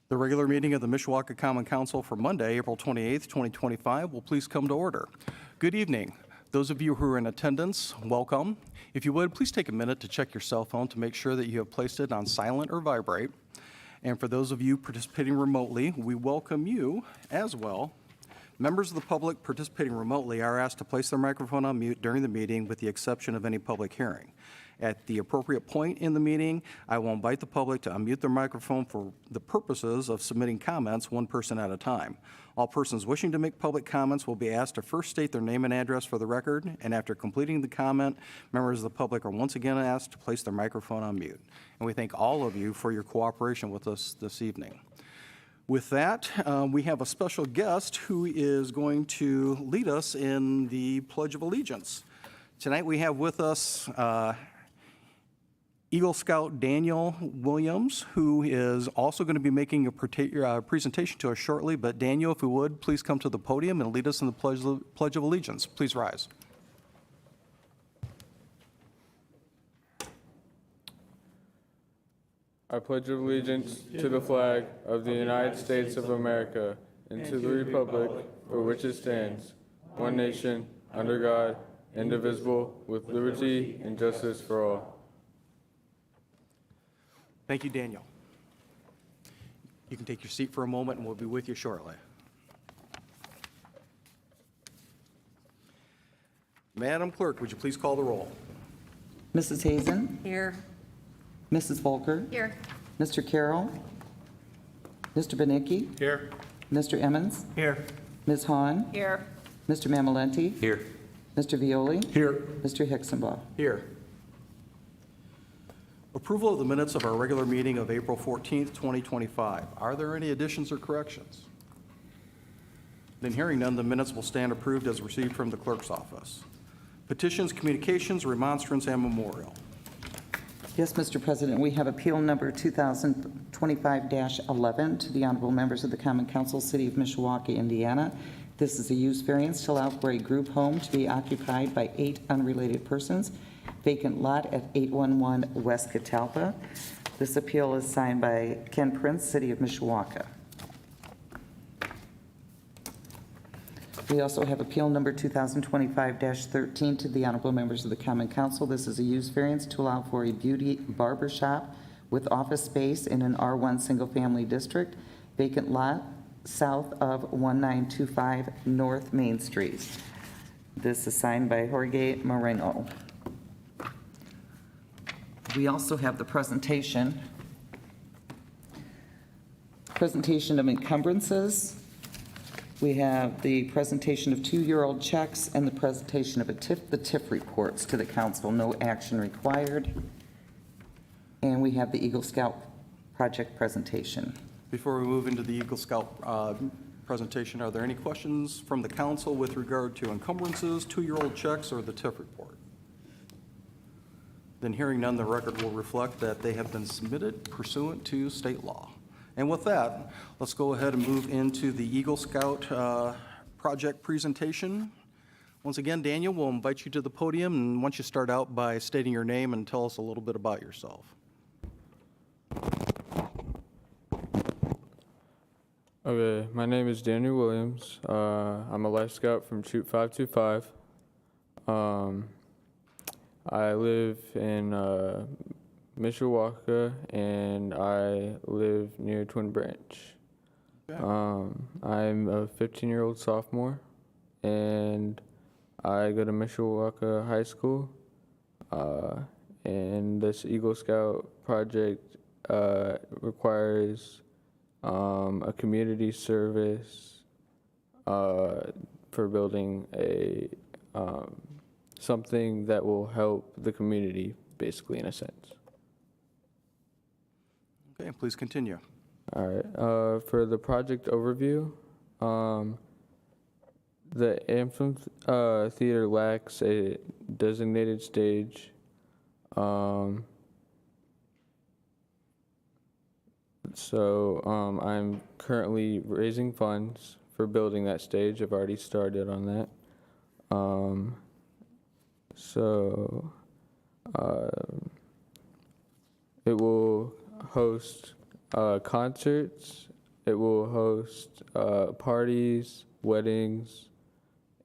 The regular meeting of the Mishawaka Common Council for Monday, April 28th, 2025 will please come to order. Good evening. Those of you who are in attendance, welcome. If you would, please take a minute to check your cell phone to make sure that you have placed it on silent or vibrate. And for those of you participating remotely, we welcome you as well. Members of the public participating remotely are asked to place their microphone on mute during the meeting with the exception of any public hearing. At the appropriate point in the meeting, I will invite the public to unmute their microphone for the purposes of submitting comments one person at a time. All persons wishing to make public comments will be asked to first state their name and address for the record, and after completing the comment, members of the public are once again asked to place their microphone on mute. And we thank all of you for your cooperation with us this evening. With that, we have a special guest who is going to lead us in the Pledge of Allegiance. Tonight we have with us Eagle Scout Daniel Williams, who is also going to be making a presentation to us shortly. But Daniel, if you would, please come to the podium and lead us in the Pledge of Allegiance. Please rise. I pledge allegiance to the flag of the United States of America and to the republic for which it stands, one nation, under God, indivisible, with liberty and justice for all. Thank you, Daniel. You can take your seat for a moment and we'll be with you shortly. Madam Clerk, would you please call the roll? Mrs. Hazen? Here. Mrs. Volker? Here. Mr. Carroll? Mr. Benicki? Here. Mr. Emmons? Here. Ms. Hahn? Here. Mr. Mamalenti? Here. Mr. Violi? Here. Mr. Hixenbaugh? Here. Approval of the minutes of our regular meeting of April 14th, 2025. Are there any additions or corrections? Then hearing none, the minutes will stand approved as received from the clerk's office. Petitions, communications, remonstrance, and memorial. Yes, Mr. President, we have appeal number 2025-11 to the honorable members of the Common Council, City of Mishawaka, Indiana. This is a use variance to allow for a group home to be occupied by 8 unrelated persons, vacant lot at 811 West Catalpa. This appeal is signed by Ken Prince, City of Mishawaka. We also have appeal number 2025-13 to the honorable members of the Common Council. This is a use variance to allow for a beauty barber shop with office space in an R1 single-family district, vacant lot south of 1925 North Main Street. This is signed by Jorge Moreno. We also have the presentation of encumbrances. We have the presentation of 2-year-old checks and the presentation of the TIF reports to the council. No action required. And we have the Eagle Scout project presentation. Before we move into the Eagle Scout presentation, are there any questions from the council with regard to encumbrances, 2-year-old checks, or the TIF report? Then hearing none, the record will reflect that they have been submitted pursuant to state law. And with that, let's go ahead and move into the Eagle Scout project presentation. Once again, Daniel, we'll invite you to the podium, and once you start out by stating your name and tell us a little bit about yourself. Okay, my name is Daniel Williams. I'm a Life Scout from Troop 525. I live in Mishawaka, and I live near Twin Branch. Okay. I'm a 15-year-old sophomore, and I go to Mishawaka High School. And this Eagle Scout project requires a community service for building a something that will help the community, basically, in a sense. Okay, please continue. All right. For the project overview, the amphitheater lacks a designated stage. So I'm currently raising funds for building that stage. I've already started on that. It will host concerts it will host parties, weddings,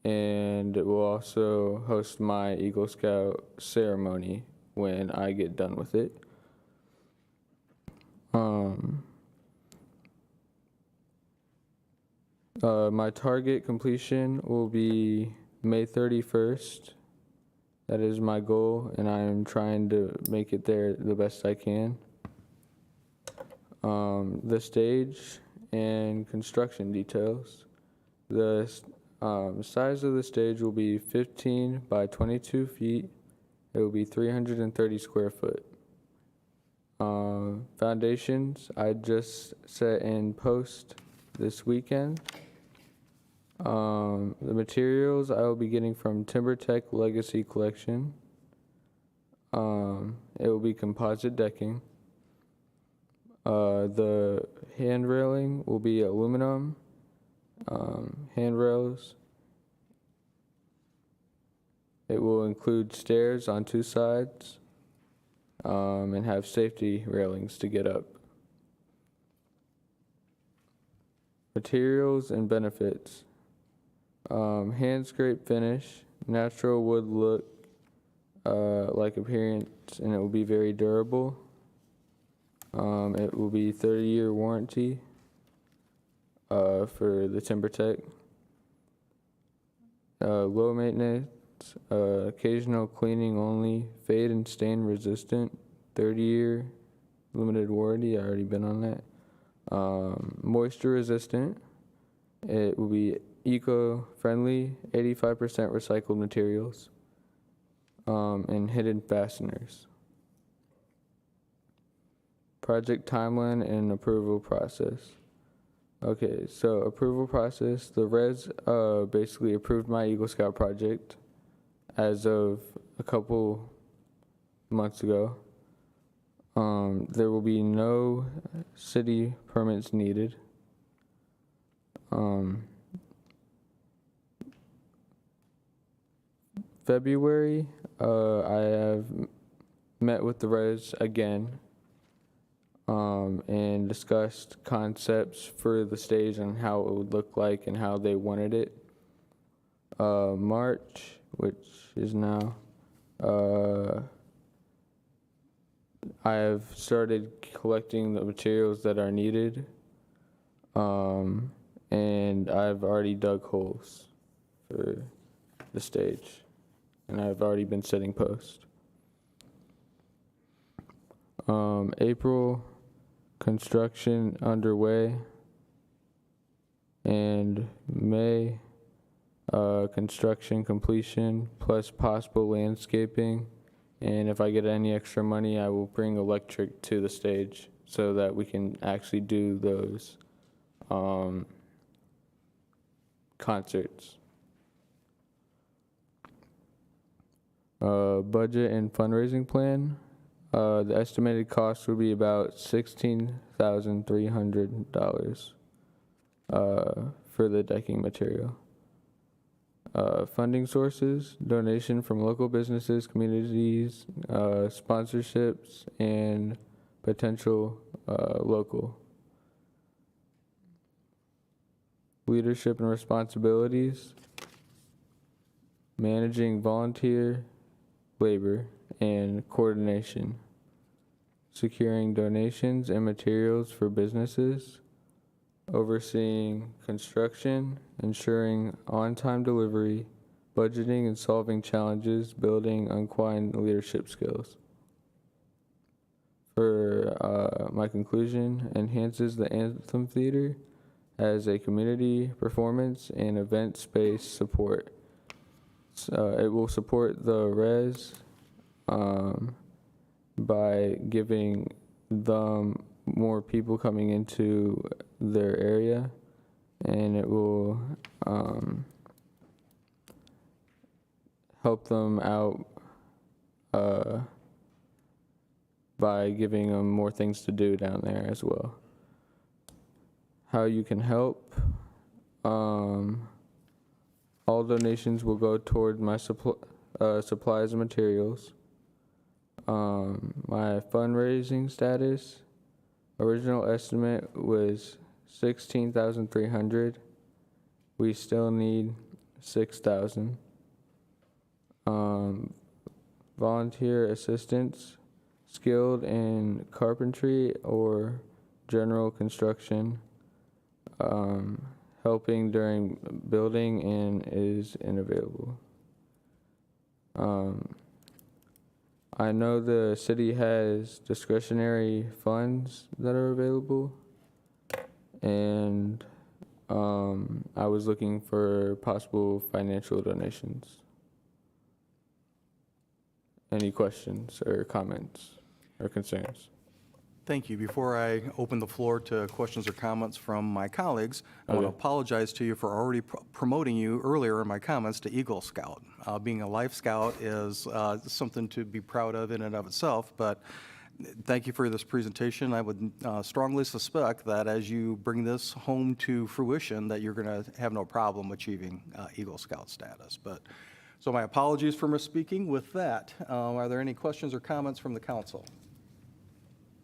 and it will also host my Eagle Scout ceremony when I get done with it. My target completion will be May 31st. That is my goal, and I am trying to make it there the best I can. The stage and construction details. The size of the stage will be 15 by 22 feet. It will be 330 square foot. Foundations, I just set in post this weekend. The materials I will be getting from TimberTech Legacy Collection. It will be composite decking. The hand railing will be aluminum handrails. It will include stairs on 2 sides and have safety railings to get up. Materials and benefits. Hand scrape finish, natural wood look like appearance, and it will be very durable. It will be 30-year warranty for the TimberTech. Low maintenance, occasional cleaning only, fade and stain resistant, 30-year limited warranty. I already been on that. Moisture resistant. It will be eco-friendly, 85% recycled materials, and hidden fasteners. Project timeline and approval process. Okay, so approval process. The res basically approved my Eagle Scout project as of a couple months ago. There will be no city permits needed. February, I have met with the res again and discussed concepts for the stage and how it would look like and how they wanted it. March, which is now, I have started collecting the materials that are needed, and I've already dug holes for the stage, and I've already been setting posts. April, construction underway, and May, construction completion plus possible landscaping. And if I get any extra money, I will bring electric to the stage so that we can actually do those concerts. Budget and fundraising plan. The estimated cost would be about $16,300 for the decking material. Funding sources, donation from local businesses, communities, sponsorships, and potential local. Leadership and responsibilities, managing volunteer labor and coordination, securing donations and materials for businesses, overseeing construction, ensuring on-time delivery, budgeting and solving challenges, building unquiet leadership skills. For my conclusion, enhances the Anthem Theater as a community performance and event space support. It will support the res by giving them more people coming into their area, and it will help them out by giving them more things to do down there as well. How you can help. All donations will go toward my supplies and materials. My fundraising status, original estimate was $16,300. We still need $6,000. Volunteer assistance, skilled in carpentry or general construction, helping during building and is unavailable. I know the city has discretionary funds that are available, and I was looking for possible financial donations. Any questions or comments or concerns? Thank you. Before I open the floor to questions or comments from my colleagues, I want to Okay. apologize to you for already promoting you earlier in my comments to Eagle Scout. Being a Life Scout is something to be proud of in and of itself, but thank you for this presentation. I would strongly suspect that as you bring this home to fruition, that you're going to have no problem achieving Eagle Scout status. So my apologies for misspeaking. With that, are there any questions or comments from the council?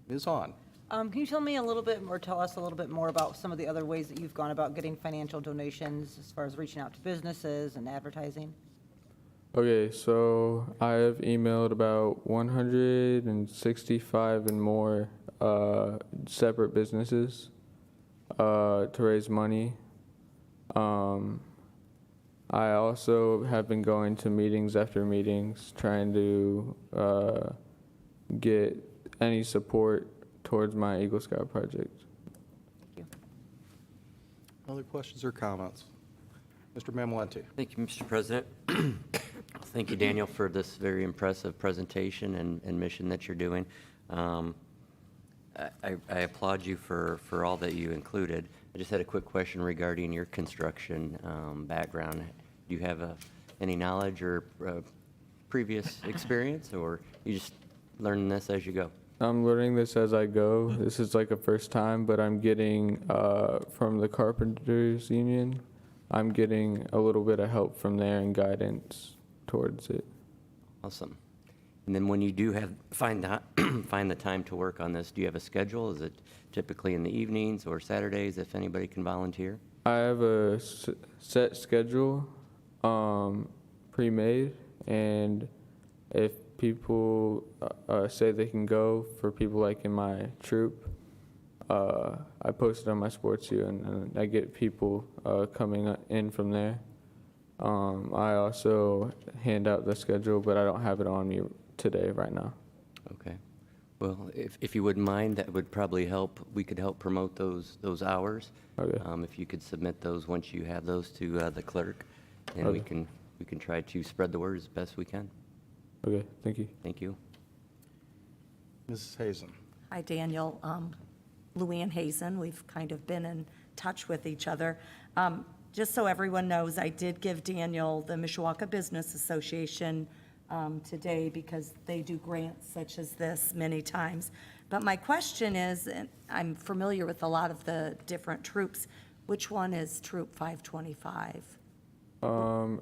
Ms. Hahn? Can you tell me a little bit, or tell us a little bit more about some of the other ways that you've gone about getting financial donations as far as reaching out to businesses and advertising? Okay, so I have emailed about 165 and more separate businesses to raise money. I also have been going to meetings after meetings, trying to get any support towards my Eagle Scout project. Other questions or comments? Mr. Mamalenti? Thank you, Mr. President. Thank you, Daniel, for this very impressive presentation and mission that you're doing. I applaud you for all that you included. I just had a quick question regarding your construction background. Do you have any knowledge or previous experience, or you just learning this as you go? I'm learning this as I go. This is like a first time, but I'm getting from the Carpenters Union, I'm getting a little bit of help from there and guidance towards it. Awesome. And then when you do find the time to work on this, do you have a schedule? Is it typically in the evenings or Saturdays, if anybody can volunteer? I have a set schedule pre-made, and if people say they can go, for people like in my troop, I post it on my sports U, and I get people coming in from there. I also hand out the schedule, but I don't have it on me today right now. Okay. Well, if you wouldn't mind, that would probably help. We could help promote those hours. Okay. If you could submit those once you have those to the clerk, and we Okay. can try to spread the word as best we can. Okay, thank you. Thank you. Mrs. Hazen? Hi, Daniel. Luann Hazen. We've kind of been in touch with each other. Just so everyone knows, I did give Daniel the Mishawaka Business Association today because they do grants such as this many times. But my question is, and I'm familiar with a lot of the different troops, which one is Troop 525?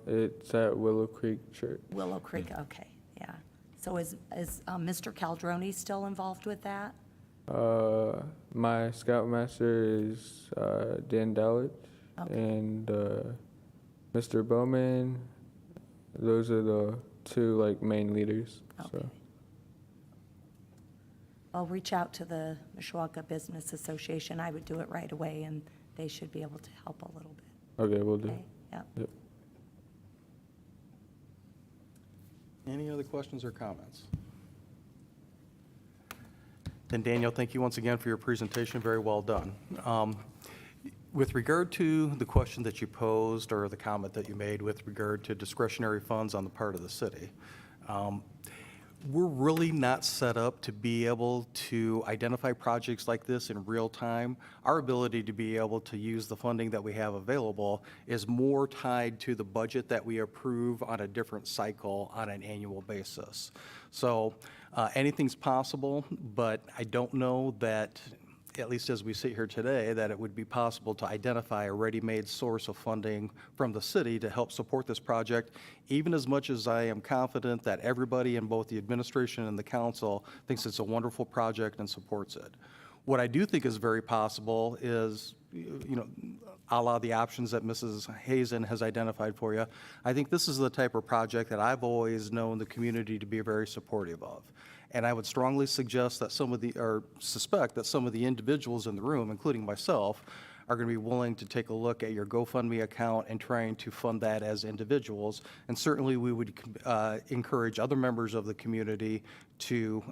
It's at Willow Creek Church. Willow Creek, okay, yeah. So is Mr. Caldroni still involved with that? My scoutmaster is Dan Dowlett, Okay. and Mr. Bowman. Those are the two main leaders. Okay. So I'll reach out to the Mishawaka Business Association. I would do it right away, and they should be able to help a little bit. okay, we'll do. Okay, yep. Yep. Any other questions or comments? Then Daniel, thank you once again for your presentation. Very well done. With regard to the question that you posed or the comment that you made with regard to discretionary funds on the part of the city, we're really not set up to be able to identify projects like this in real time. Our ability to be able to use the funding that we have available is more tied to the budget that we approve on a different cycle on an annual basis. So anything's possible, but I don't know that, at least as we sit here today, that it would be possible to identify a ready-made source of funding from the city to help support this project, even as much as I am confident that everybody in both the administration and the council thinks it's a wonderful project and supports it. What I do think is very possible is, you know, a la the options that Mrs. Hazen has identified for you. I think this is the type of project that I've always known the community to be very supportive of. And I would strongly suggest that suspect that some of the individuals in the room, including myself, are going to be willing to take a look at your GoFundMe account and trying to fund that as individuals. And certainly, we would encourage other members of the community to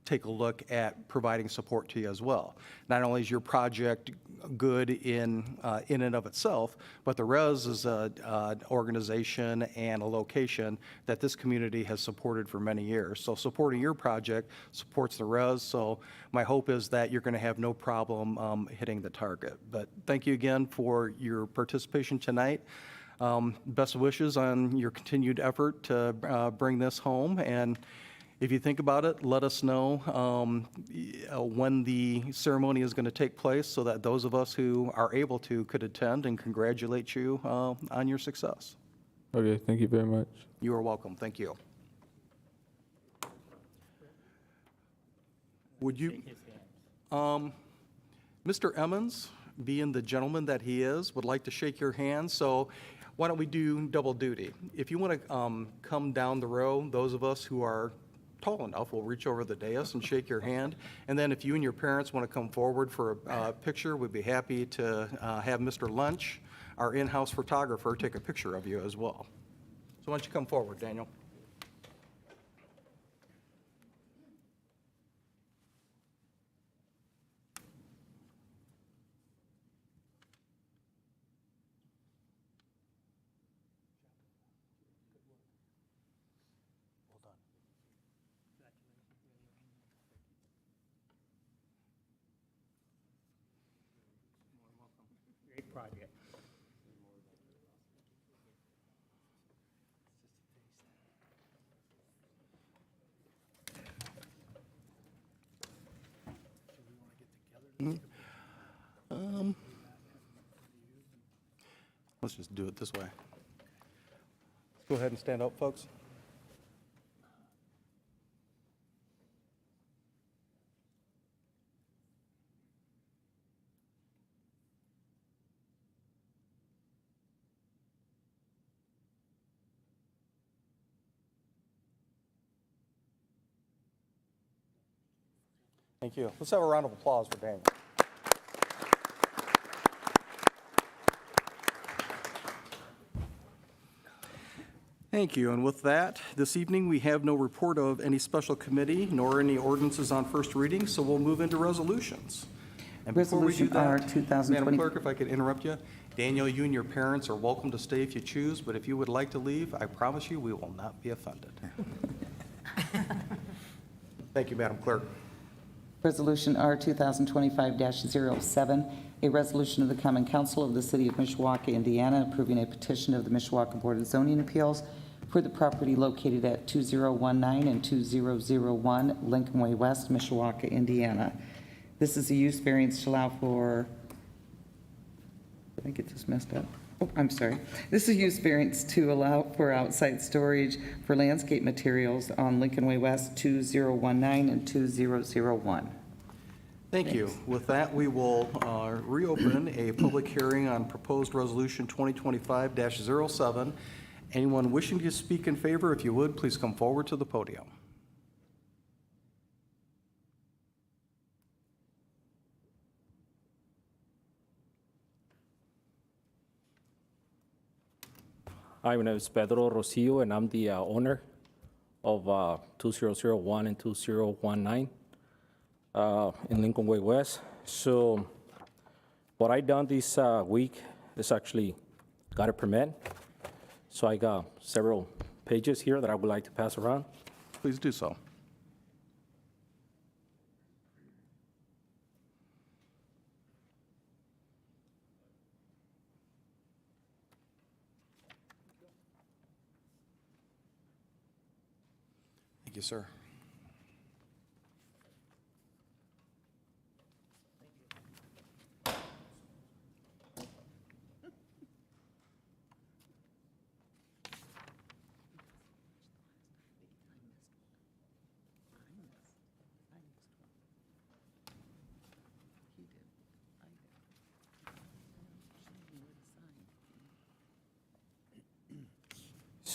take a look at providing support to you as well. Not only is your project good in and of itself, but the RES is an organization and a location that this community has supported for many years. So supporting your project supports the RES, so my hope is that you're going to have no problem hitting the target. But thank you again for your participation tonight. Best wishes on your continued effort to bring this home, and if you think about it, let us know when the ceremony is going to take place so that those of us who are able to could attend and congratulate you on your success. Okay, thank you very much. You are welcome. Thank you. Would you, Mr. Emmons, being the gentleman that he is, would like to shake your hand. So why don't we do double duty? If you want to come down the row, those of us who are tall enough, we'll reach over the dais and shake your hand. And then if you and your parents want to come forward for a picture, we'd be happy to have Mr. Lunch, our in-house photographer, take a picture of you as well. So why don't you come forward, Daniel? Great project. Let's just do it this way. Go ahead and stand up, folks. Thank you. Let's have a round of applause for Daniel. Thank you. And with that, this evening, we have no report of any special committee nor any ordinances on first reading, so we'll move into resolutions. And before we do Resolution R that, 2020 Madam Clerk, if I could interrupt you. Daniel, you and your parents are welcome to stay if you choose, but if you would like to leave, I promise you, we will not be offended. Thank you, Madam Clerk. Resolution R 2025-07, a resolution of the Common Council of the City of Mishawaka, Indiana, approving a petition of the Mishawaka Board of Zoning Appeals for the property located at 2019 and 2001 Lincoln Way West, Mishawaka, Indiana. This is a use variance to allow for, did I get this messed up? Oh, I'm sorry. This is a use variance to allow for outside storage for landscape materials on Lincoln Way West, 2019 and 2001. Thank you. With that, we will reopen a public hearing on proposed resolution 2025-07. Anyone wishing to speak in favor, if you would, please come forward to the podium. Hi, my name is Pedro Rosillo, and I'm the owner of 2001 and 2019 in Lincoln Way West. So what I done this week is actually got a permit. So I got several pages here that I would like to pass around. Please do so. Thank you, sir.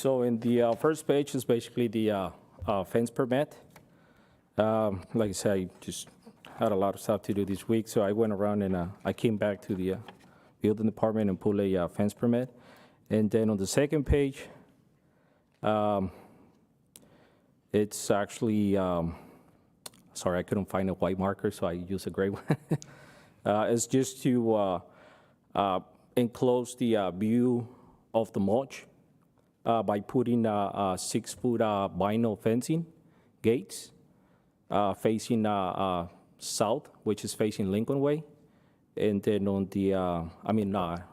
So in the first page is basically the fence permit. Like I said, I just had a lot of stuff to do this week, so I went around and I came back to the building department and pulled a fence permit. And then on the second page, it's actually, sorry, I couldn't find a white marker, so I used a gray one. It's just to enclose the view of the mulch by putting 6-foot vinyl fencing gates facing south, which is facing Lincoln Way, and then on the,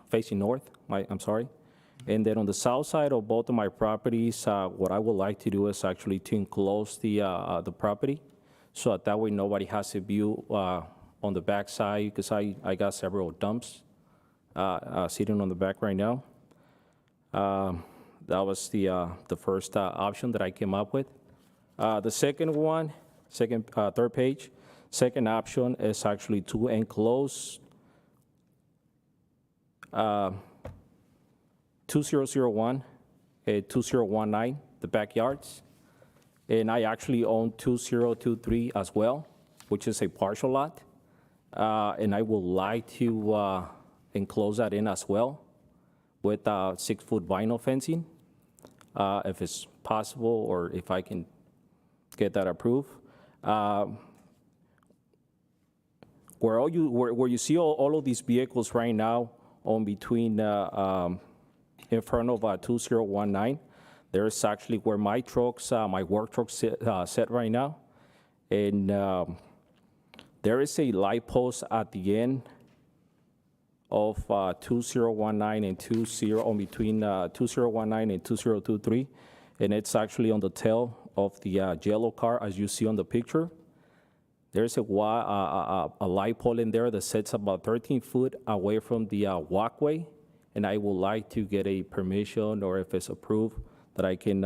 facing north, I'm sorry. And then on the south side of both of my properties, what I would like to do is actually to enclose the property, so that way nobody has a view on the back side, because I got several dumps sitting on the back right now. That was the first option that I came up with. The second one, third page, second option is actually to enclose 2001 and 2019, the backyards. And I actually own 2023 as well, which is a partial lot. And I would like to enclose that in as well with 6-foot vinyl fencing, if it's possible, or if I can get that approved. Where you see all of these vehicles right now on between in front of 2019, there's actually where my trucks, my work trucks sit right now. And there is a light post at the end of 2019 and 20, on between 2019 and 2023. And it's actually on the tail of the yellow car, as you see on the picture. There's a light pole in there that sits about 13 foot away from the walkway. And I would like to get a permission, or if it's approved, that I can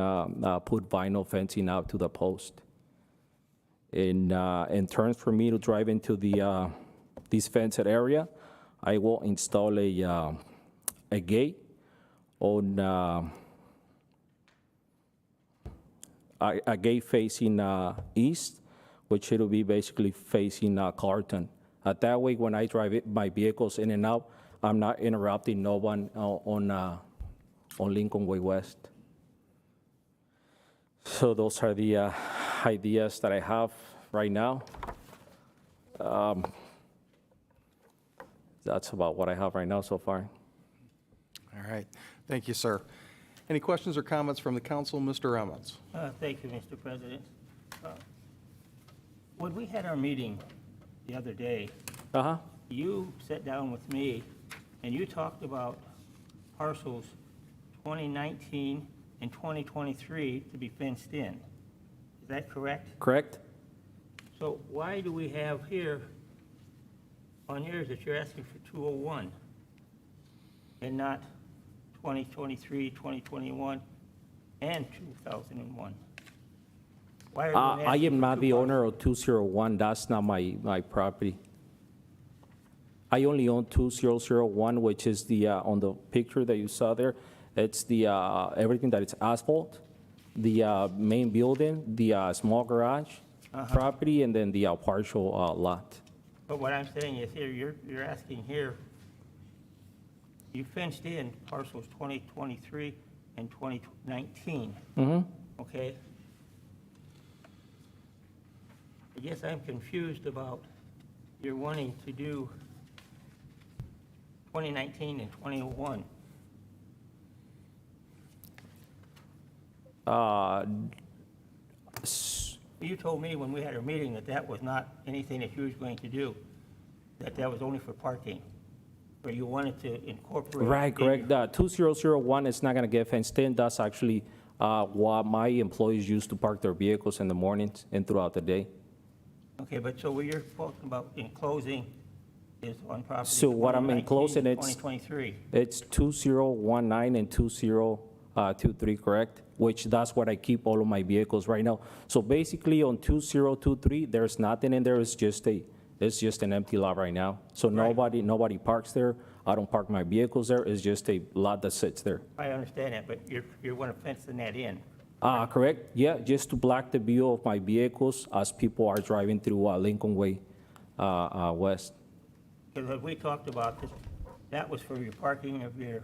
put vinyl fencing out to the post. In terms for me to drive into this fenced area, I will install a gate on a gate facing east, which it'll be basically facing Carlton. That way, when I drive my vehicles in and out, I'm not interrupting no one on Lincoln Way West. So those are the ideas that I have right now. That's about what I have right now so far. All right. Thank you, sir. Any questions or comments from the council? Mr. Emmons? Thank you, Mr. President. When we had our meeting the other day, Uh-huh. you sat down with me and you talked about parcels 2019 and 2023 to be fenced in. Is that correct? Correct? So why do we have here on yours that you're asking for 201 and not 2023, 2021, and 2001? Why are you I asking am for not two the parcels? owner of 201. That's not my property. I only own 2001, which is the on the picture that you saw there. It's the everything that is asphalt, the main building, the small garage property, and then the partial lot. But what I'm saying is here, you're asking here, you fenced in parcels 2023 and 2019. Okay? I guess I'm confused about you're wanting to do 2019 and 2001. You told me when we had our meeting that that was not anything that you was going to do, that that was only for parking, or you wanted to incorporate. Right, it in your- correct. 2001 is not going to get fenced in. That's actually what my employees use to park their vehicles in the mornings and throughout the day. Okay, but so what you're talking about enclosing is on property. So what I'm 2019, enclosing, it's- 2023. It's 2019 and 2023, correct? Which that's what I keep all of my vehicles right now. So basically on 2023, there's nothing in there. It's just a It's just an empty lot right now. So nobody parks there. I don't park my vehicles there. It's just a lot that sits there. I understand that, but you're want to fencing that in. Correct? Yeah, just to block the view of my vehicles as people are driving through Lincoln Way West. Because we talked about this, that was for your parking of your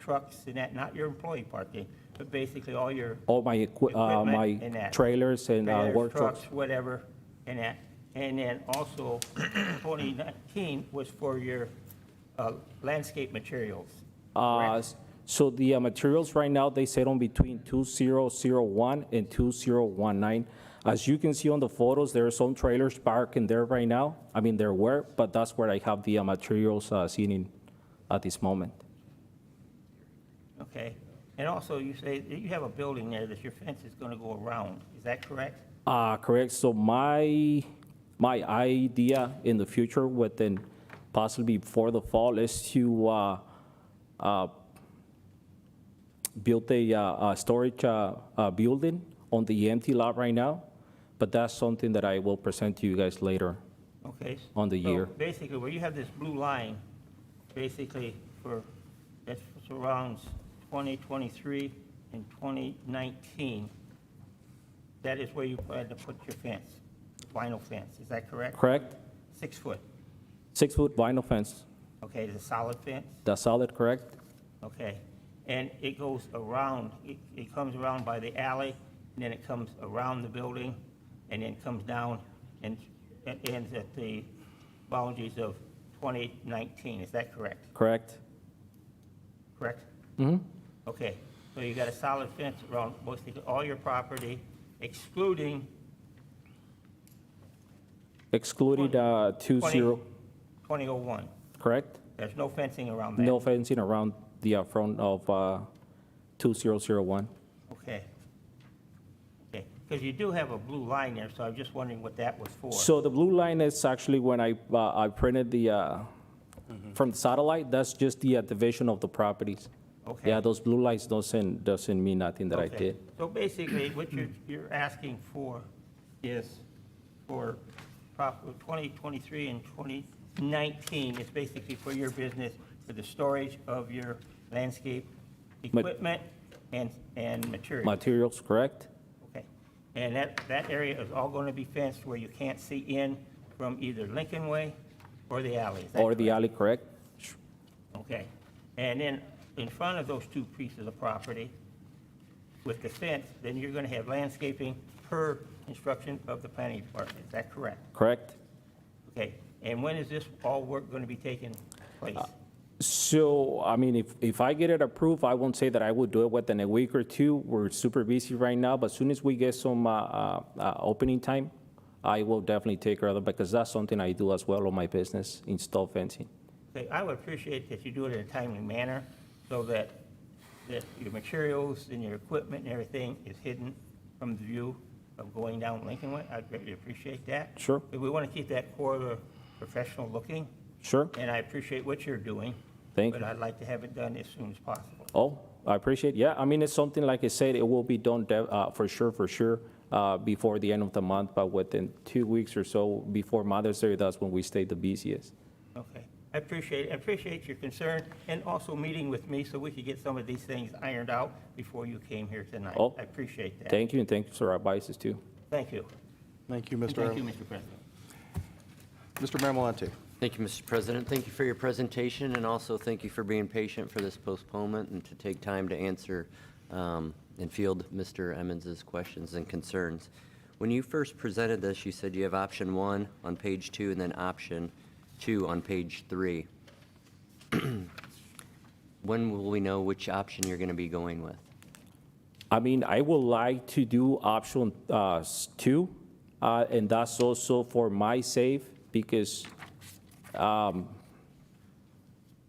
trucks and that, not your employee parking, but basically all your All my equipment and my that. trailers and trailers, work trucks. whatever, and that. And then also, 2019 was for your landscape materials. correct? So the materials right now, they sit on between 2001 and 2019. As you can see on the photos, there are some trailers parked in there right now. I mean, there were, but that's where I have the materials sitting at this moment. Okay. And also, you say that you have a building there that your fence is going to go around. Is that correct? Correct. So my idea in the future, within possibly before the fall, is to build a storage building on the empty lot right now. But that's something that I will present to you guys later. Okay. On the so year. Basically, where you have this blue line, basically that surrounds 2023 and 2019, that is where you plan to put your fence, vinyl fence, is that correct? Correct? 6 foot, 6-foot vinyl fence. okay, it's a solid fence, That's solid, correct? okay. And it goes around, it comes around by the alley, and then it comes around the building, and then comes down and it ends at the boundaries of 2019, is that correct? Correct? Correct? Mm-hmm. Okay, so you got a solid fence around mostly all your property, excluding Excluding 20, 2001. correct? There's no fencing around that? No fencing around the front of 2001. Okay. Okay, because you do have a blue line there, so I'm just wondering what that was for. So the blue line is actually when I printed the, from the satellite, that's just the division of the properties. Okay. Yeah, those blue lights doesn't mean nothing that I Okay. did. So basically, what you're asking for is for 2023 and 2019 is basically for your business, for the storage of your landscape equipment and materials. Materials, correct? Okay. And that area is all going to be fenced where you can't see in from either Lincoln Way or the alley, is that Or the correct? alley, correct? Okay. And then in front of those two pieces of property with the fence, then you're going to have landscaping per instruction of the planning department. Is that correct? Correct? Okay. And when is this all work going to be taking place? So, I mean, if I get it approved, I won't say that I will do it within a week or two. We're super busy right now, but as soon as we get some opening time, I will definitely take care of it because that's something I do as well on my business, install fencing. Okay, I would appreciate that you do it in a timely manner so that your materials and your equipment and everything is hidden from the view of going down Lincoln Way. I'd greatly appreciate that. Sure. But we want to keep that corridor professional looking, Sure? and I appreciate what you're doing. Thank But you. I'd like to have it done as soon as possible. Oh, I appreciate, yeah, I mean, it's something, like I said, it will be done for sure, before the end of the month, but within 2 weeks or so before Mother's Day, that's when we stay the busiest. Okay. I appreciate your concern and also meeting with me so we could get some of these things ironed out before you came here tonight. Oh, I appreciate that. Thank you, and thank you for our advices too. Thank you. Thank you, And Mr. thank you, Mr. President. Mr. Maramolenti. Thank you, Mr. President. Thank you for your presentation, and also thank you for being patient for this postponement and to take time to answer and field Mr. Emmons's questions and concerns. When you first presented this, you said you have option 1 on page 2 and then option 2 on page 3. When will we know which option you're going to be going with? I mean, I would like to do option 2, and that's also for my sake, because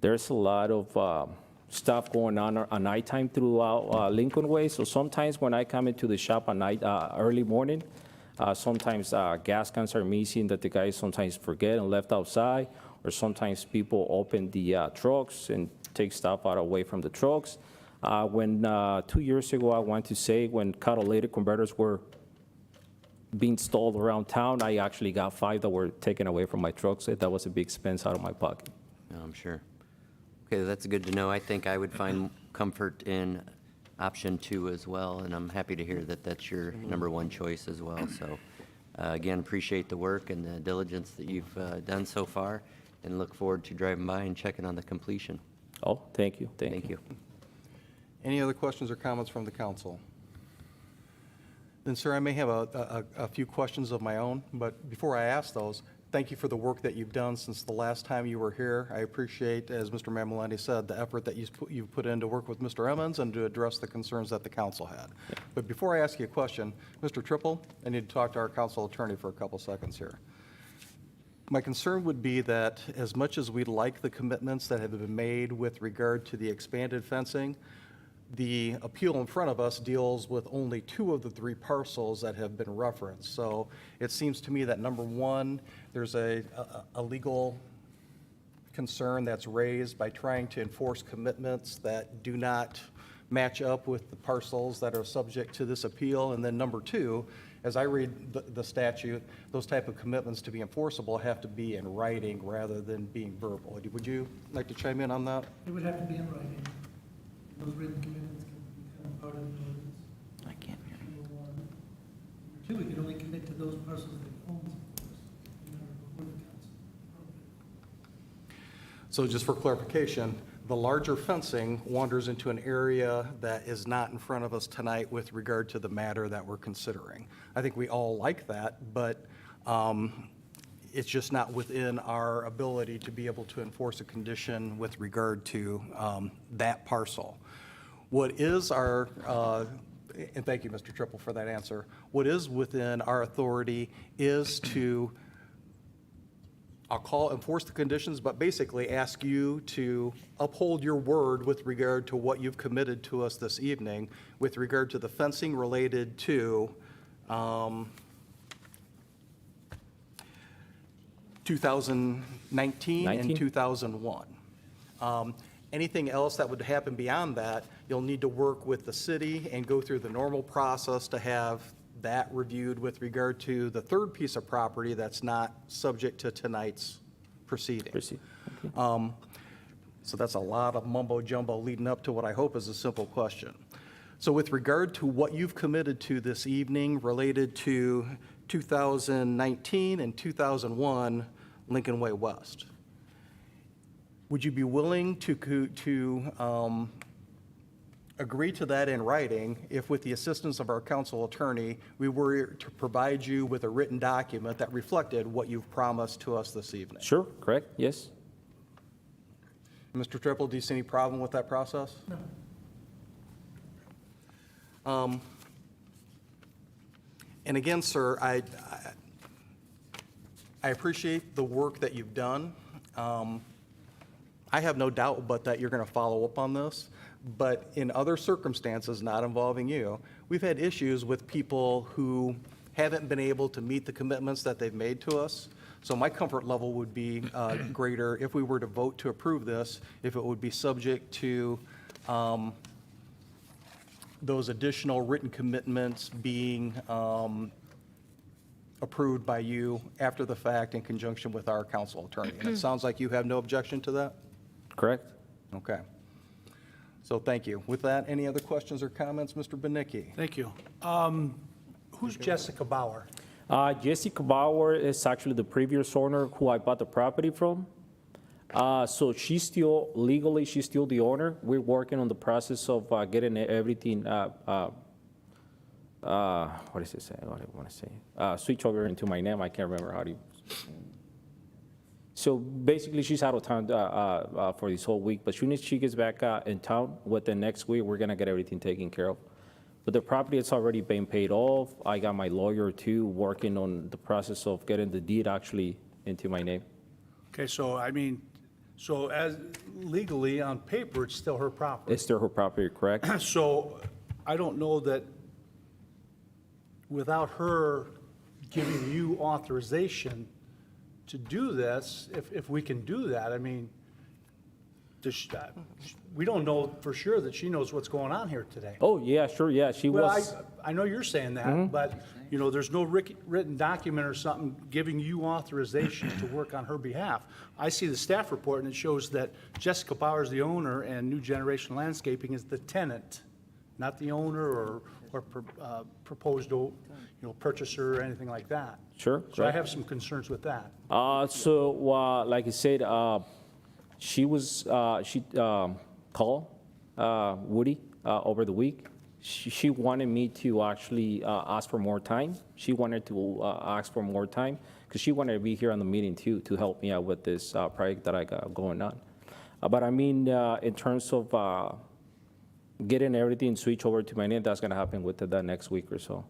there's a lot of stuff going on at nighttime throughout Lincoln Way. So sometimes when I come into the shop at night, early morning, sometimes gas cans are missing that the guys sometimes forget and left outside, or sometimes people open the trucks and take stuff out away from the trucks. When 2 years ago, I want to say, when catalytic converters were being installed around town. I actually got 5 that were taken away from my truck, so that was a big expense out of my pocket. No, I'm sure. Okay, that's good to know. I think I would find comfort in option 2 as well, and I'm happy to hear that that's your number 1 choice as well. So, again, appreciate the work and the diligence that you've done so far, and look forward to driving by and checking on the completion. Oh, thank you, Thank you. Any other questions or comments from the council? Then, sir, I may have a few questions of my own, but before I ask those, thank you for the work that you've done since the last time you were here. I appreciate, as Mr. Mammalandi said, the effort that you've put in to work with Mr. Emmons and to address the concerns that the council had. But before I ask you a question, Mr. Triple, I need to talk to our council attorney for a couple seconds here. My concern would be that as much as we'd like the commitments that have been made with regard to the expanded fencing, the appeal in front of us deals with only 2 of the 3 parcels that have been referenced. So it seems to me that, number 1, there's a legal concern that's raised by trying to enforce commitments that do not match up with the parcels that are subject to this appeal. And then number 2, as I read the statute, those type of commitments to be enforceable have to be in writing rather than being verbal. Would you like to chime in on that? It would have to be in writing. Those written commitments can become part of the ordinance. I can't hear you. Number 1. Number 2, we can only commit to those parcels that he owns, of course, before the council. So just for clarification, the larger fencing wanders into an area that is not in front of us tonight with regard to the matter that we're considering. I think we all like that, but it's just not within our ability to be able to enforce a condition with regard to that parcel. What is our, and thank you, Mr. Triple, for that answer. What is within our authority is to, I'll call enforce the conditions, but basically ask you to uphold your word with regard to what you've committed to us this evening with regard to the fencing related to 2019 and 19? 2001. Anything else that would happen beyond that, you'll need to work with the city and go through the normal process to have that reviewed with regard to the 3rd piece of property that's not subject to tonight's proceeding. Proceed. Okay. So that's a lot of mumbo jumbo leading up to what I hope is a simple question. So with regard to what you've committed to this evening related to 2019 and 2001 Lincoln Way West, would you be willing to agree to that in writing if, with the assistance of our council attorney, we were to provide you with a written document that reflected what you've promised to us this evening? Sure, correct, yes. Mr. Triple, do you see any problem with that process? No. And again, sir, I appreciate the work that you've done. I have no doubt but that you're going to follow up on this. But in other circumstances not involving you, we've had issues with people who haven't been able to meet the commitments that they've made to us. So my comfort level would be greater if we were to vote to approve this, if it would be subject to those additional written commitments being approved by you after the fact in conjunction with our council attorney. And it sounds like you have no objection to that? Correct? Okay. So thank you. With that, any other questions or comments, Mr. Benicki? Thank you. Who's Jessica Bauer? Jessica Bauer is actually the previous owner who I bought the property from. So she's still, legally, she's still the owner. We're working on the process of getting everything, what does it say? What do I want to say? Switch over into my name. I can't remember how to. So basically, she's out of town for this whole week. But as soon as she gets back in town, within next week, we're going to get everything taken care of. But the property has already been paid off. I got my lawyer, too, working on the process of getting the deed actually into my name. Okay, so I mean, so as legally on paper, it's still her property. It's still her property, correct? So I don't know that without her giving you authorization to do this, if we can do that, I mean, we don't know for sure that she knows what's going on here today. Oh, yeah, sure, yeah, she Well, was, I know you're saying that, but, you know, there's no written document or something giving you authorization to work on her behalf. I see the staff report, and it shows that Jessica Bauer is the owner and New Generation Landscaping is the tenant, not the owner or proposed, you know, purchaser or anything like that. sure. So I right. have some concerns with that. Like I said, she called Woody over the week. She wanted me to actually ask for more time. She wanted to ask for more time because she wanted to be here on the meeting too, to help me out with this project that I got going on. But I mean, in terms of getting everything switched over to my name, that's gonna happen within the next week or so.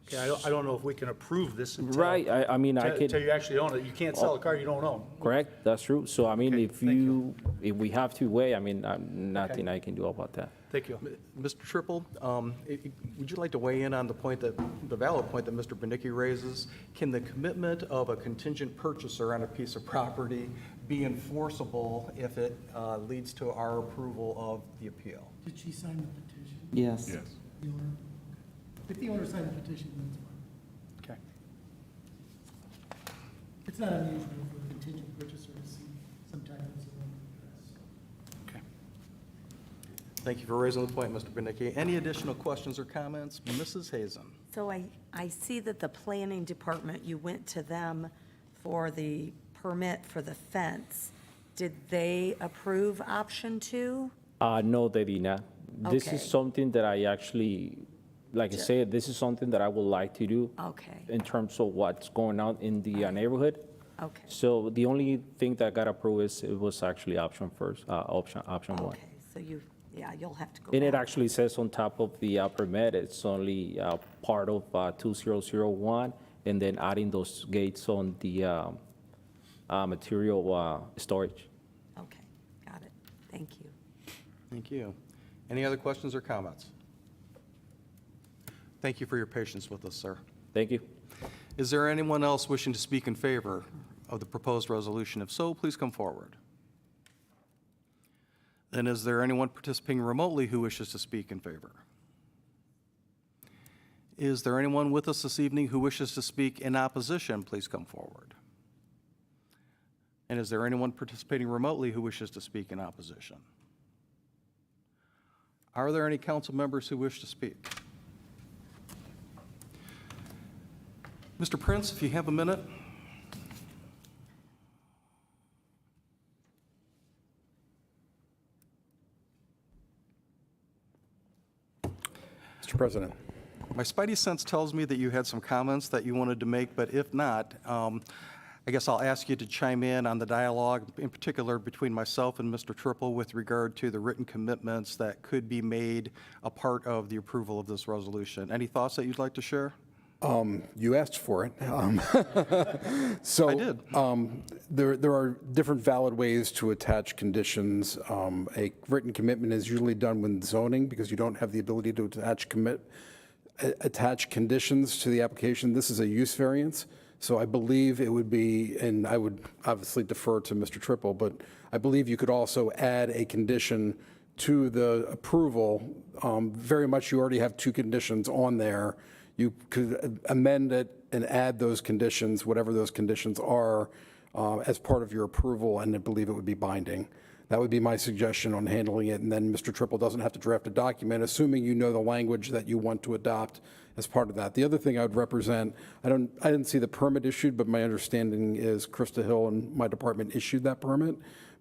Okay, I don't know if we can approve this until. Right, I mean, I Until could, you actually own it. You can't sell a car you don't own. correct, that's true. So I mean, Okay, if we have to wait, I mean, nothing I can do about that. Thank you. Mr. Triple, would you like to weigh in on the valid point that Mr. Benicki raises? Can the commitment of a contingent purchaser on a piece of property be enforceable if it leads to our approval of the appeal? Did she sign the petition? Yes. The owner? If the owner signed the petition, then it's fine. Okay. It's not unusual for a contingent purchaser to see some type of zoning address. Okay. Thank you for raising the point, Mr. Benicki. Any additional questions or comments? Mrs. Hazen? So I see that the planning department, you went to them for the permit for the fence. Did they approve option 2? No, they did not. This Okay. is something that I actually, like I said, this is something that I would like to do Okay, in terms of what's going on in the neighborhood. okay, So the only thing that got approved is, it was actually option first, option 1. okay. So you'll have to go And it back. actually says on top of the permit, it's only part of 2001, and then adding those gates on the material storage. Okay, got it. Thank you. Thank you. Any other questions or comments? Thank you for your patience with us, sir. Thank you. Is there anyone else wishing to speak in favor of the proposed resolution? If so, please come forward. Then is there anyone participating remotely who wishes to speak in favor? Is there anyone with us this evening who wishes to speak in opposition? Please come forward. And is there anyone participating remotely who wishes to speak in opposition? Are there any council members who wish to speak? Mr. Prince, if you have a minute. Mr. President. My spidey sense tells me that you had some comments that you wanted to make, but if not, I guess I'll ask you to chime in on the dialogue, in particular between myself and Mr. Triple with regard to the written commitments that could be made a part of the approval of this resolution. Any thoughts that you'd like to share? You asked for it. So I did. There are different valid ways to attach conditions. A written commitment is usually done when zoning because you don't have the ability to attach conditions to the application. This is a use variance. So I believe it would be, and I would obviously defer to Mr. Triple, but I believe you could also add a condition to the approval. Very much you already have 2 conditions on there. You could amend it and add those conditions, whatever those conditions are, as part of your approval, and I believe it would be binding. That would be my suggestion on handling it, and then Mr. Triple doesn't have to draft a document, assuming you know the language that you want to adopt as part of that. The other thing I would represent, I didn't see the permit issued, but my understanding is Krista Hill and my department issued that permit,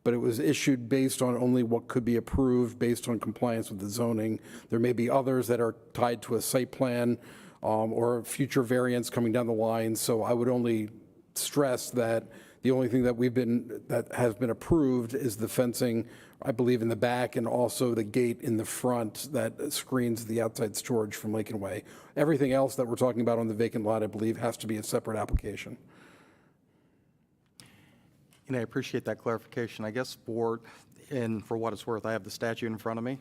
but it was issued based on only what could be approved based on compliance with the zoning. There may be others that are tied to a site plan or future variants coming down the line, so I would only stress that the only thing that has been approved is the fencing, I believe, in the back, and also the gate in the front that screens the outside storage from Lincoln Way. Everything else that we're talking about on the vacant lot, I believe, has to be a separate application. And I appreciate that clarification. I guess for what it's worth, I have the statute in front of me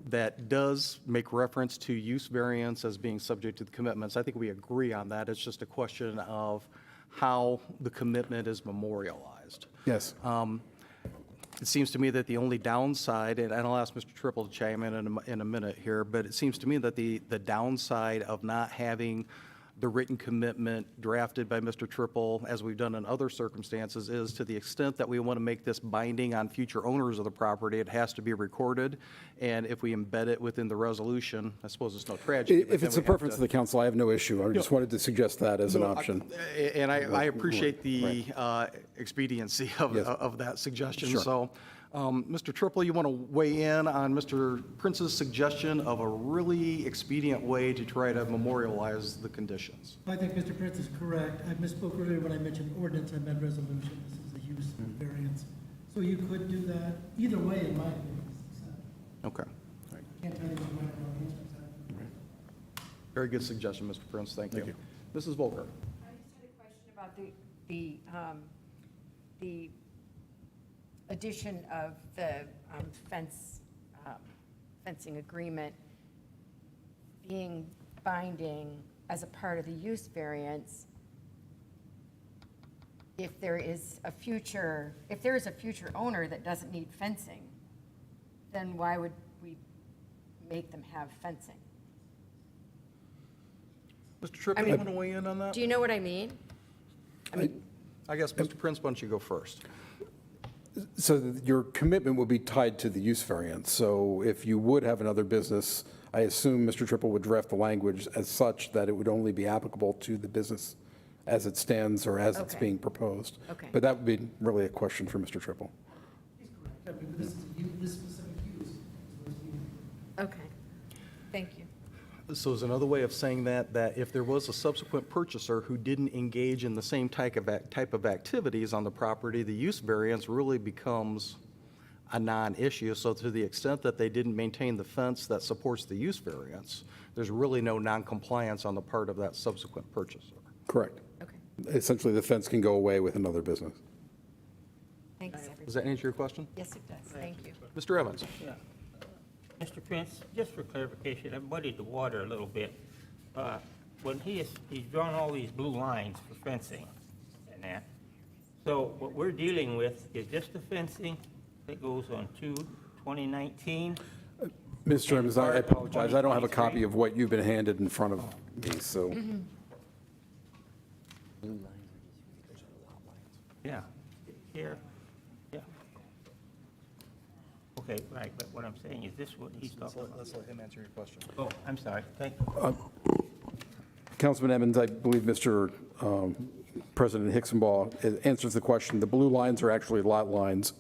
that does make reference to use variance as being subject to the commitments. I think we agree on that. It's just a question of how the commitment is memorialized. Yes. It seems to me that the only downside, and I'll ask Mr. Triple to chime in a minute here, but it seems to me that the downside of not having the written commitment drafted by Mr. Triple, as we've done in other circumstances, is to the extent that we want to make this binding on future owners of the property, it has to be recorded. And if we embed it within the resolution, I suppose it's no tragedy. but If then it's we the have preference to- of the council, I have no issue. I just wanted to suggest that as an option. And I appreciate the expediency Yes. of that suggestion. Sure. So, Mr. Triple, you want to weigh in on Mr. Prince's suggestion of a really expedient way to try to memorialize the conditions? I think Mr. Prince is correct. I misspoke earlier when I mentioned ordinance, I meant resolution. This is a use variance. So you could do that either way, in my opinion. Okay. Can't tell you what my answer is. Very good suggestion, Mr. Prince. Thank you. Mrs. Volker? I just had a question about the addition of the fencing agreement being binding as a part of the use variance. If there is a future owner that doesn't need fencing, then why would we make them have fencing? Mr. Triple, you want to weigh in on that? Do you know what I mean? I guess, Mr. Prince, why don't you go first? So your commitment would be tied to the use variance. So if you would have another business, I assume Mr. Triple would draft the language as such that it would only be applicable to the business as it stands or as it's Okay. being proposed. Okay. But that would be really a question for Mr. Triple. He's correct. I mean, this is this specific use. is what's being- Okay, thank you. So is another way of saying that if there was a subsequent purchaser who didn't engage in the same type of activities on the property, the use variance really becomes a non-issue. So to the extent that they didn't maintain the fence that supports the use variance, there's really no non-compliance on the part of that subsequent purchaser. Correct. Okay, Essentially, the fence can go away with another business. thanks, Does everybody. that answer your question? Yes, it does, thank you. Mr. Evans? Yeah. Mr. Prince, just for clarification, I muddied the water a little bit. When he's drawn all these blue lines for fencing and that, so what we're dealing with is just the fencing that goes on 2019? Mr. Evans, I part of apologize. I don't have a 2023. copy of what you've been handed in front of me, so. Yeah, here, yeah. Okay, right, but what I'm saying is this what he's talking about? Let's let him answer your question. Oh, I'm sorry, thank you. Councilman Evans, I believe Mr. President Hicksonbaugh answers the question. The blue lines are actually lot lines.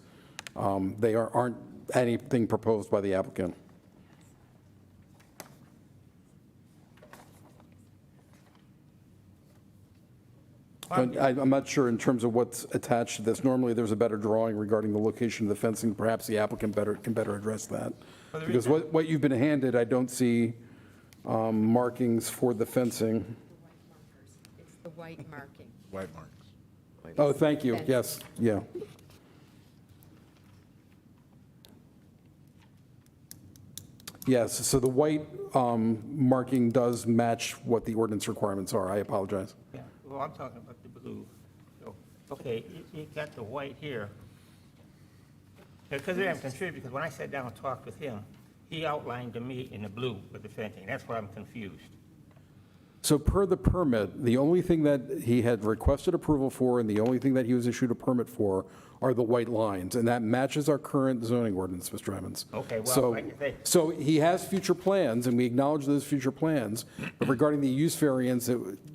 They aren't anything proposed by the applicant. But I'm not sure in terms of what's attached to this. Normally, there's a better drawing regarding the location of the fencing. Perhaps the applicant can better address that. Because what you've been handed, I don't see markings for the fencing. It's the white marking. Oh, thank you. Fence. Yes, yeah. Yes, so the white marking does match what the ordinance requirements are. I apologize. Yeah, well, I'm talking about the blue. So, okay, you got the white here. Because I'm confused, because when I sat down and talked with him, he outlined to me in the blue with the fencing. That's why I'm confused. So per the permit, the only thing that he had requested approval for and the only thing that he was issued a permit for are the white lines, and that matches our current zoning ordinance, Mr. Evans. Okay, well, So- like I say- So he has future plans, and we acknowledge those future plans, but regarding the use variance,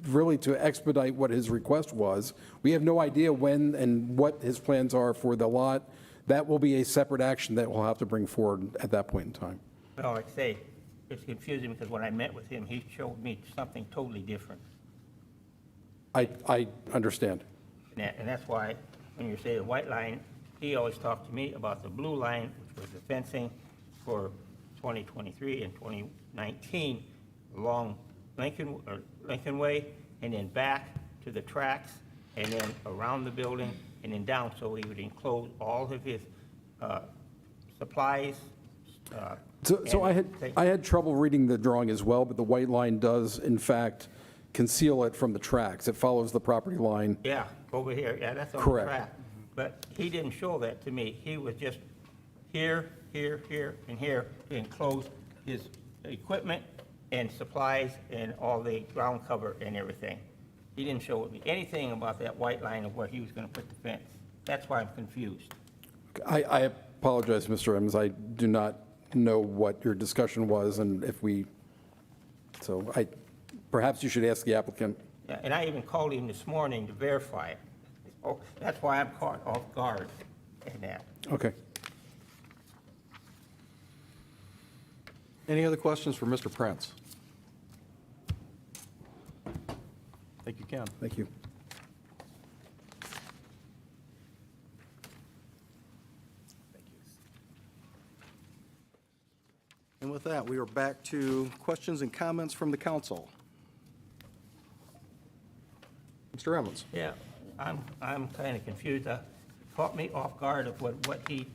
really to expedite what his request was, we have no idea when and what his plans are for the lot. That will be a separate action that we'll have to bring forward at that point in time. No, like I say, it's confusing because when I met with him, he showed me something totally different. I understand. And that's why, when you say the white line, he always talked to me about the blue line, which was the fencing for 2023 and 2019 along Lincoln Way, and then back to the tracks, and then around the building, and then down, so he would enclose all of his supplies. So I had trouble reading the drawing as well, but the white line does, in fact, conceal it from the tracks. It follows the property line. Yeah, over here, yeah, that's on the Correct. track. but he didn't show that to me. He was just here, here, here, and here to enclose his equipment and supplies and all the ground cover and everything. He didn't show me anything about that white line of where he was gonna put the fence. That's why I'm confused. I apologize, Mr. Evans, I do not know what your discussion was, and if we, so perhaps you should ask the applicant. Yeah, and I even called him this morning to verify it. Oh, that's why I'm caught off guard in that. Okay. Any other questions for Mr. Prince? I think you can. Thank you. And with that, we are back to questions and comments from the council. Mr. Evans? Yeah, I'm kind of confused. Caught me off guard of what he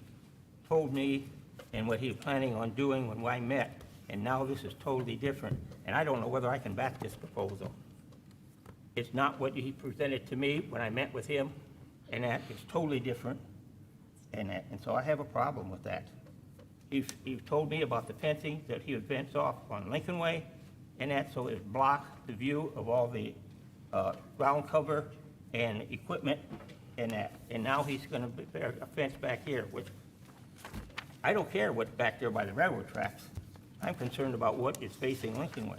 told me and what he was planning on doing when I met, and now this is totally different, and I don't know whether I can back this proposal. It's not what he presented to me when I met with him, and that is totally different, and so I have a problem with that. He told me about the fencing, that he would fence off on Lincoln Way, and that, so it blocked the view of all the ground cover and equipment and that. And now he's gonna bear a fence back here, which, I don't care what's back there by the railroad tracks. I'm concerned about what is facing Lincoln Way.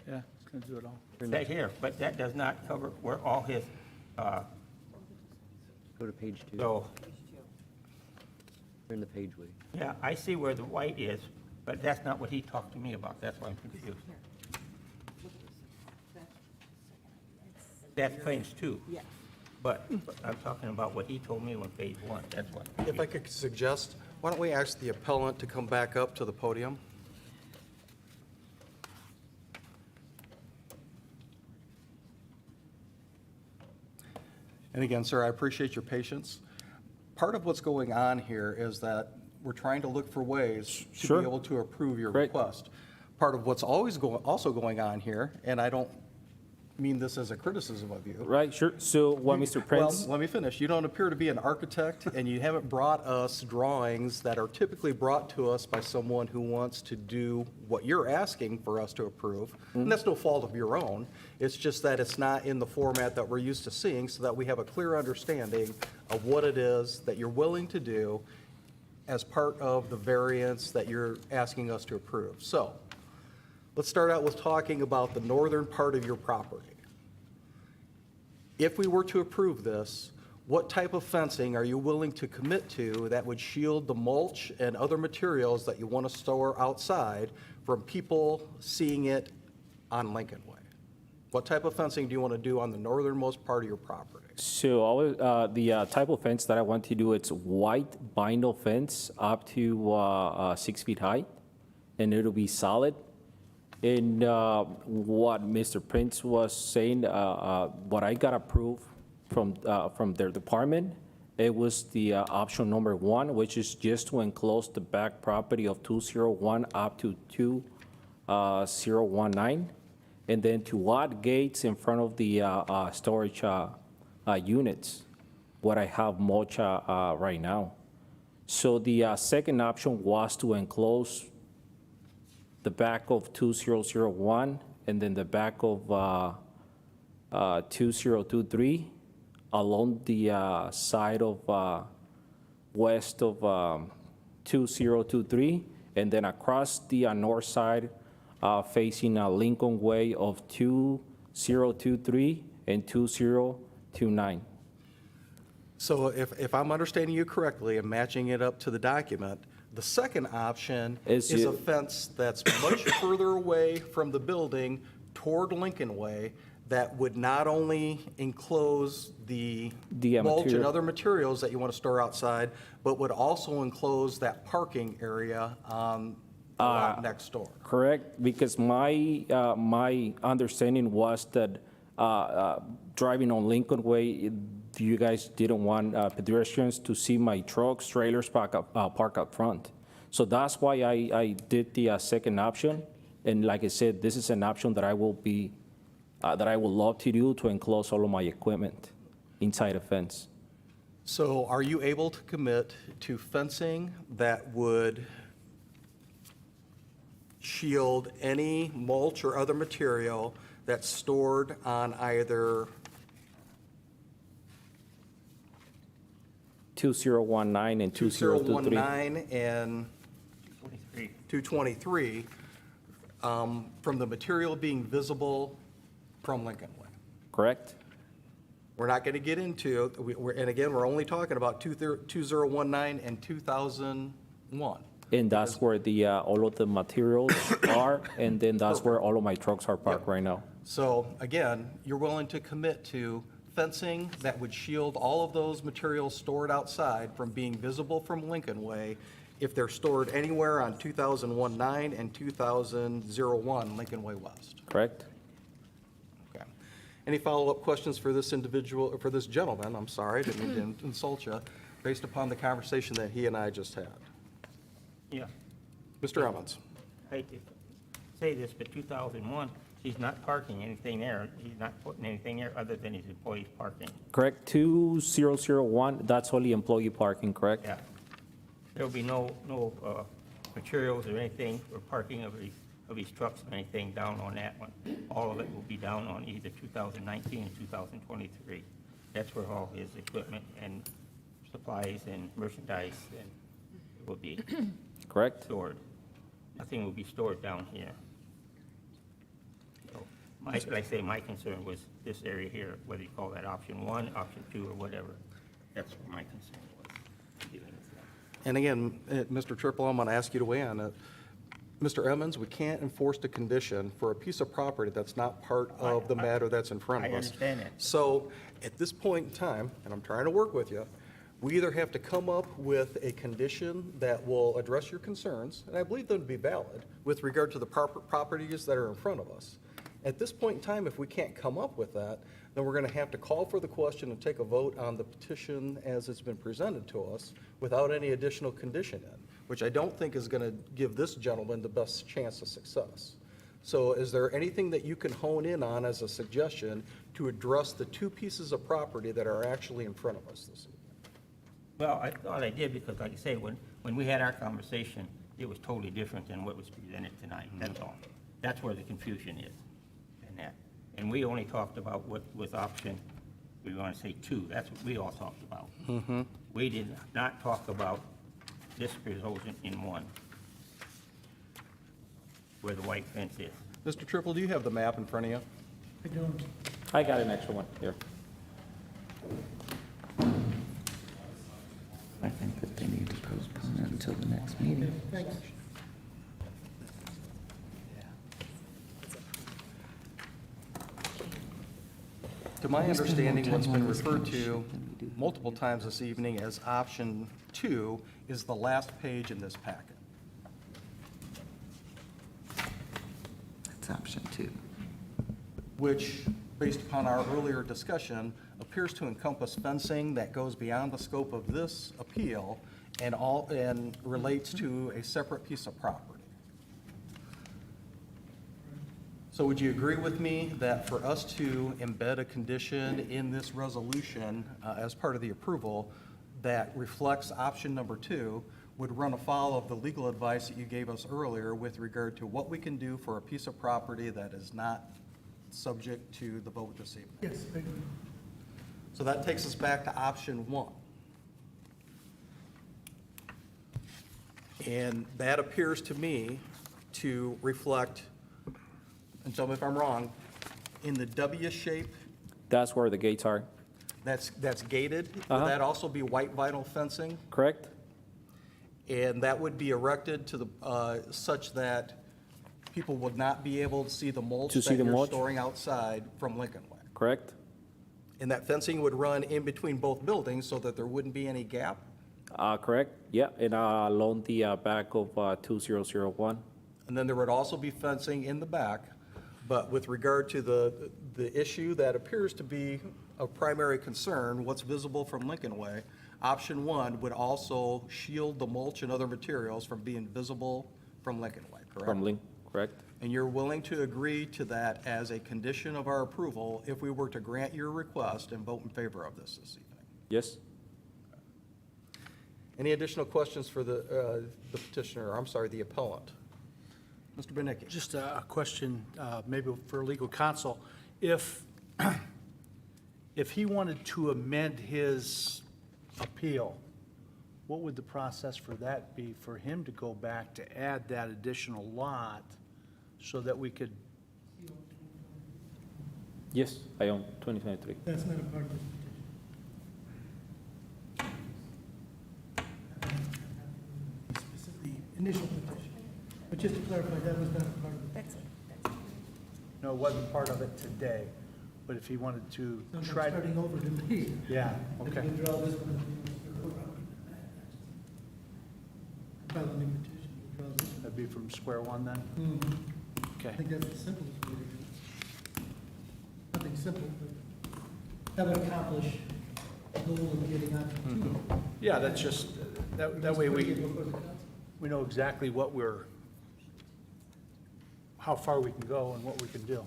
Yeah, it's going to do it all. Right here, but that does not cover where all his, Go to page 2. so, Turn the page, will you? yeah, I see where the white is, but that's not what he talked to me about. That's why I'm confused. That's phase 2. Yes. But I'm talking about what he told me on phase 1, that's what. If I could suggest, why don't we ask the appellant to come back up to the podium? And again, sir, I appreciate your patience. Part of what's going on here is that we're trying to look for ways to Sure. be able to approve your Great. request. Part of what's also going on here, and I don't mean this as a criticism of you. Right, sure. So what Mr. Prince, Well, let me finish. You don't appear to be an architect, and you haven't brought us drawings that are typically brought to us by someone who wants to do what you're asking for us to approve. And that's no fault of your own. It's just that it's not in the format that we're used to seeing, so that we have a clear understanding of what it is that you're willing to do as part of the variance that you're asking us to approve. So, let's start out with talking about the northern part of your property. If we were to approve this, what type of fencing are you willing to commit to that would shield the mulch and other materials that you want to store outside from people seeing it on Lincoln Way? What type of fencing do you want to do on the northernmost part of your property? so the type of fence that I want to do, it's white vinyl fence up to 6 feet high, and it'll be solid. And what Mr. Prince was saying, what I got approved from their department, it was the option number 1, which is just to enclose the back property of 201 up to 2019, and then to add gates in front of the storage units, what I have mulch right now. So the second option was to enclose the back of 2001 and then the back of 2023 along the side of west of 2023, and then across the north side facing Lincoln Way of 2023 and 2029. So if I'm understanding you correctly and matching it up to the document, the second option Is is a you- fence that's much further away from the building toward Lincoln Way that would not only enclose the The, mulch and material- other materials that you want to store outside, but would also enclose that parking area on the lot next door. Correct, because my understanding was that driving on Lincoln Way, you guys didn't want pedestrians to see my trucks, trailers park up front. So that's why I did the second option. And like I said, this is an option that I will love to do to enclose all of my equipment. inside a fence. So are you able to commit to fencing that would shield any mulch or other material that's stored on either 2019 and 2023. 2019 and 23. 223 from the material being visible from Lincoln Way? Correct? We're not going to get into, and again, we're only talking about 2019 and 2001. And that's where the, all of the materials are, and then that's where all of my trucks are parked Yep. right now. So again, you're willing to commit to fencing that would shield all of those materials stored outside from being visible from Lincoln Way if they're stored anywhere on 2019 and 2001 Lincoln Way West? Correct? Okay. Any follow-up questions for this individual, or for this gentleman? I'm sorry, didn't mean to insult you, based upon the conversation that he and I just had. Yeah, Mr. Emmons? I hate to say this, but 2001, he's not parking anything there. He's not putting anything there other than his employees parking. Correct? 2001, that's only employee parking, correct? Yeah. There'll be no materials or anything or parking of his trucks or anything down on that one. All of it will be down on either 2019 and 2023. That's where all his equipment and supplies and merchandise and will be Correct? stored. Nothing will be stored down here. So, like I say, my concern was this area here, whether you call that option 1, option 2, or whatever. That's what my concern was, dealing with that. And again, Mr. Triple, I'm going to ask you to weigh in. Mr. Emmons, we can't enforce the condition for a piece of property that's not part of the matter that's in front of us. I understand that. So at this point in time, and I'm trying to work with you, we either have to come up with a condition that will address your concerns, and I believe them to be valid, with regard to the properties that are in front of us. At this point in time, if we can't come up with that, then we're going to have to call for the question and take a vote on the petition as it's been presented to us without any additional condition in, which I don't think is going to give this gentleman the best chance of success. So is there anything that you can hone in on as a suggestion to address the two pieces of property that are actually in front of us this evening? Well, I thought I did because, like I say, when we had our conversation, it was totally different than what was presented tonight. That's all. That's where the confusion is in that. And we only talked about what was option, we want to say 2. That's what we all talked about. We did not talk about this proposal in 1, where the white fence is. Mr. Triple, do you have the map in front of you? I don't. I got an extra one here. I think that they need to postpone it until the next meeting. Thanks. To my understanding, what's been referred to multiple times this evening as option 2 is the last page in this packet. That's option 2. Which, based upon our earlier discussion, appears to encompass fencing that goes beyond the scope of this appeal and relates to a separate piece of property. So would you agree with me that for us to embed a condition in this resolution as part of the approval that reflects option number 2 would run afoul of the legal advice that you gave us earlier with regard to what we can do for a piece of property that is not subject to the vote this evening? Yes, I agree. So that takes us back to option 1. And that appears to me to reflect, and tell me if I'm wrong, in the W shape That's where the gates are, that's gated, would that also be white vinyl fencing? correct? And that would be erected to the, such that people would not be able to see the mulch To see that the you're mulch? storing outside from Lincoln Way? Correct? And that fencing would run in between both buildings so that there wouldn't be any gap? Correct? Yeah, and along the back of 2001. And then there would also be fencing in the back, but with regard to the issue that appears to be of primary concern, what's visible from Lincoln Way, option 1 would also shield the mulch and other materials from being visible from Lincoln Way, correct? correct? And you're willing to agree to that as a condition of our approval if we were to grant your request and vote in favor of this evening? Yes? Any additional questions for the petitioner, I'm sorry, the appellant? Mr. Benicki? Just a question, maybe for legal counsel. If he wanted to amend his appeal, what would the process for that be, for him to go back to add that additional lot so that we could, Yes, I own 2023. That's not a part of this petition. Specifically, initial petition. But just to clarify, that was not a part of the petition. no, it wasn't part of it today, but if he wanted to So I'm try to, starting over to me. yeah, If okay. you withdraw this one, file a new petition, withdraw this one. That'd be from square one then? I Okay. think that's the simplest way to do it. Nothing simple, but that would accomplish the goal of getting on to two. Yeah, that's just, that way we know exactly what how far we can go and what we can do.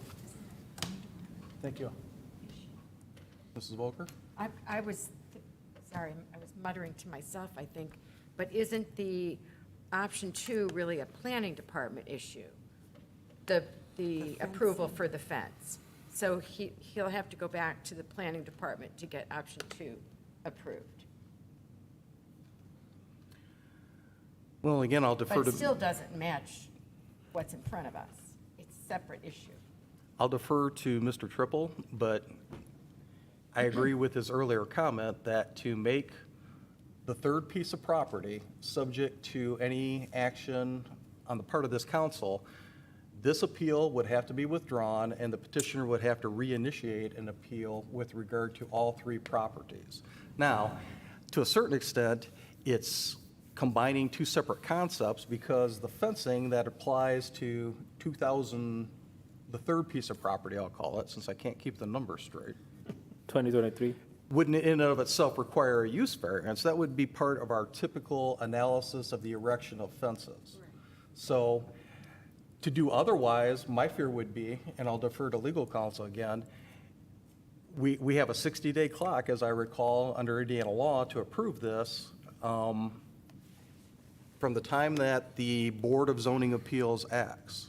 Thank you. Mrs. Volker? I was, sorry, I was muttering to myself, I think, but isn't the option 2 really a planning department issue? The approval for the fence. So he'll have to go back to the planning department to get option 2 approved. Well, again, I'll defer But to. it still doesn't match what's in front of us. It's a separate issue. I'll defer to Mr. Triple, but I agree with his earlier comment that to make the third piece of property subject to any action on the part of this council, this appeal would have to be withdrawn, and the petitioner would have to reinitiate an appeal with regard to all three properties. Now, to a certain extent, it's combining two separate concepts because the fencing that applies to 2000, the third piece of property, I'll call it, since I can't keep the numbers straight, 2023? wouldn't in and of itself require a use variance. That would be part of our typical analysis of the erection of fences. So to do otherwise, my fear would be, and I'll defer to legal counsel again, we have a 60-day clock, as I recall, under Indiana law to approve this from the time that the Board of Zoning Appeals acts.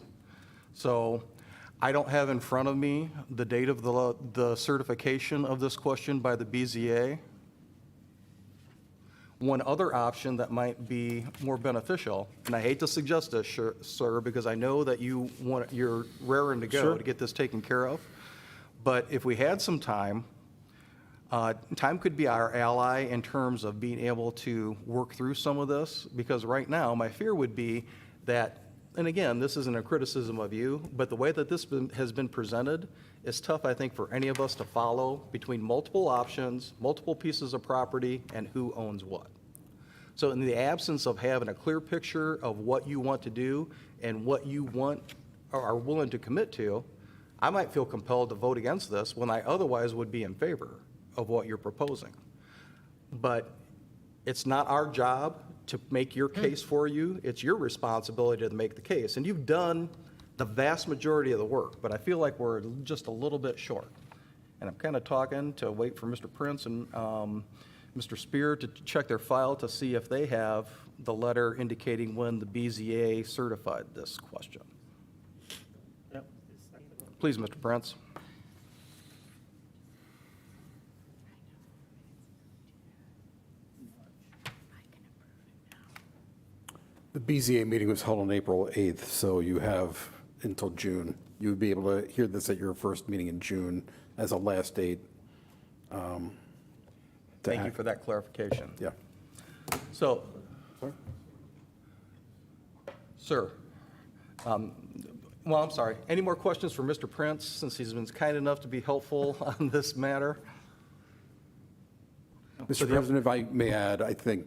So I don't have in front of me the date of the certification of this question by the BZA. One other option that might be more beneficial, and I hate to suggest this, sir, because I know that you're raring to go Sure. to get this taken care of, but if we had some time, time could be our ally in terms of being able to work through some of this, because right now, my fear would be that, and again, this isn't a criticism of you, but the way that this has been presented is tough, I think, for any of us to follow between multiple options, multiple pieces of property, and who owns what. So in the absence of having a clear picture of what you want to do and what you want or are willing to commit to, I might feel compelled to vote against this when I otherwise would be in favor of what you're proposing. But it's not our job to make your case for you. It's your responsibility to make the case. And you've done the vast majority of the work, but I feel like we're just a little bit short. And I'm kind of talking to wait for Mr. Prince and Mr. Spear to check their file to see if they have the letter indicating when the BZA certified this question. Yep. Please, Mr. Prince. The BZA meeting was held on April 8th, so you have until June. You would be able to hear this at your first meeting in June as a last date. Thank you for that clarification. Yeah. So, sir, well, I'm sorry. Any more questions for Mr. Prince, since he's been kind enough to be helpful on this matter? Mr. President, if I may add, I think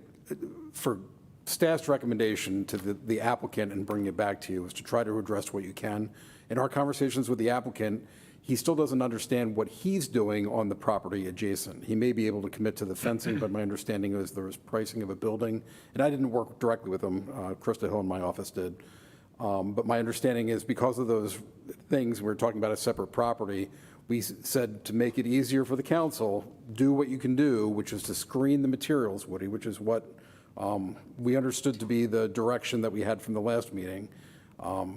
for staff's recommendation to the applicant and bringing it back to you is to try to address what you can. In our conversations with the applicant, he still doesn't understand what he's doing on the property adjacent. He may be able to commit to the fencing, but my understanding is there was pricing of a building, and I didn't work directly with him. Krista Hill in my office did. But my understanding is because of those things, we're talking about a separate property, we said to make it easier for the council, do what you can do, which is to screen the materials, Woody, which is what we understood to be the direction that we had from the last meeting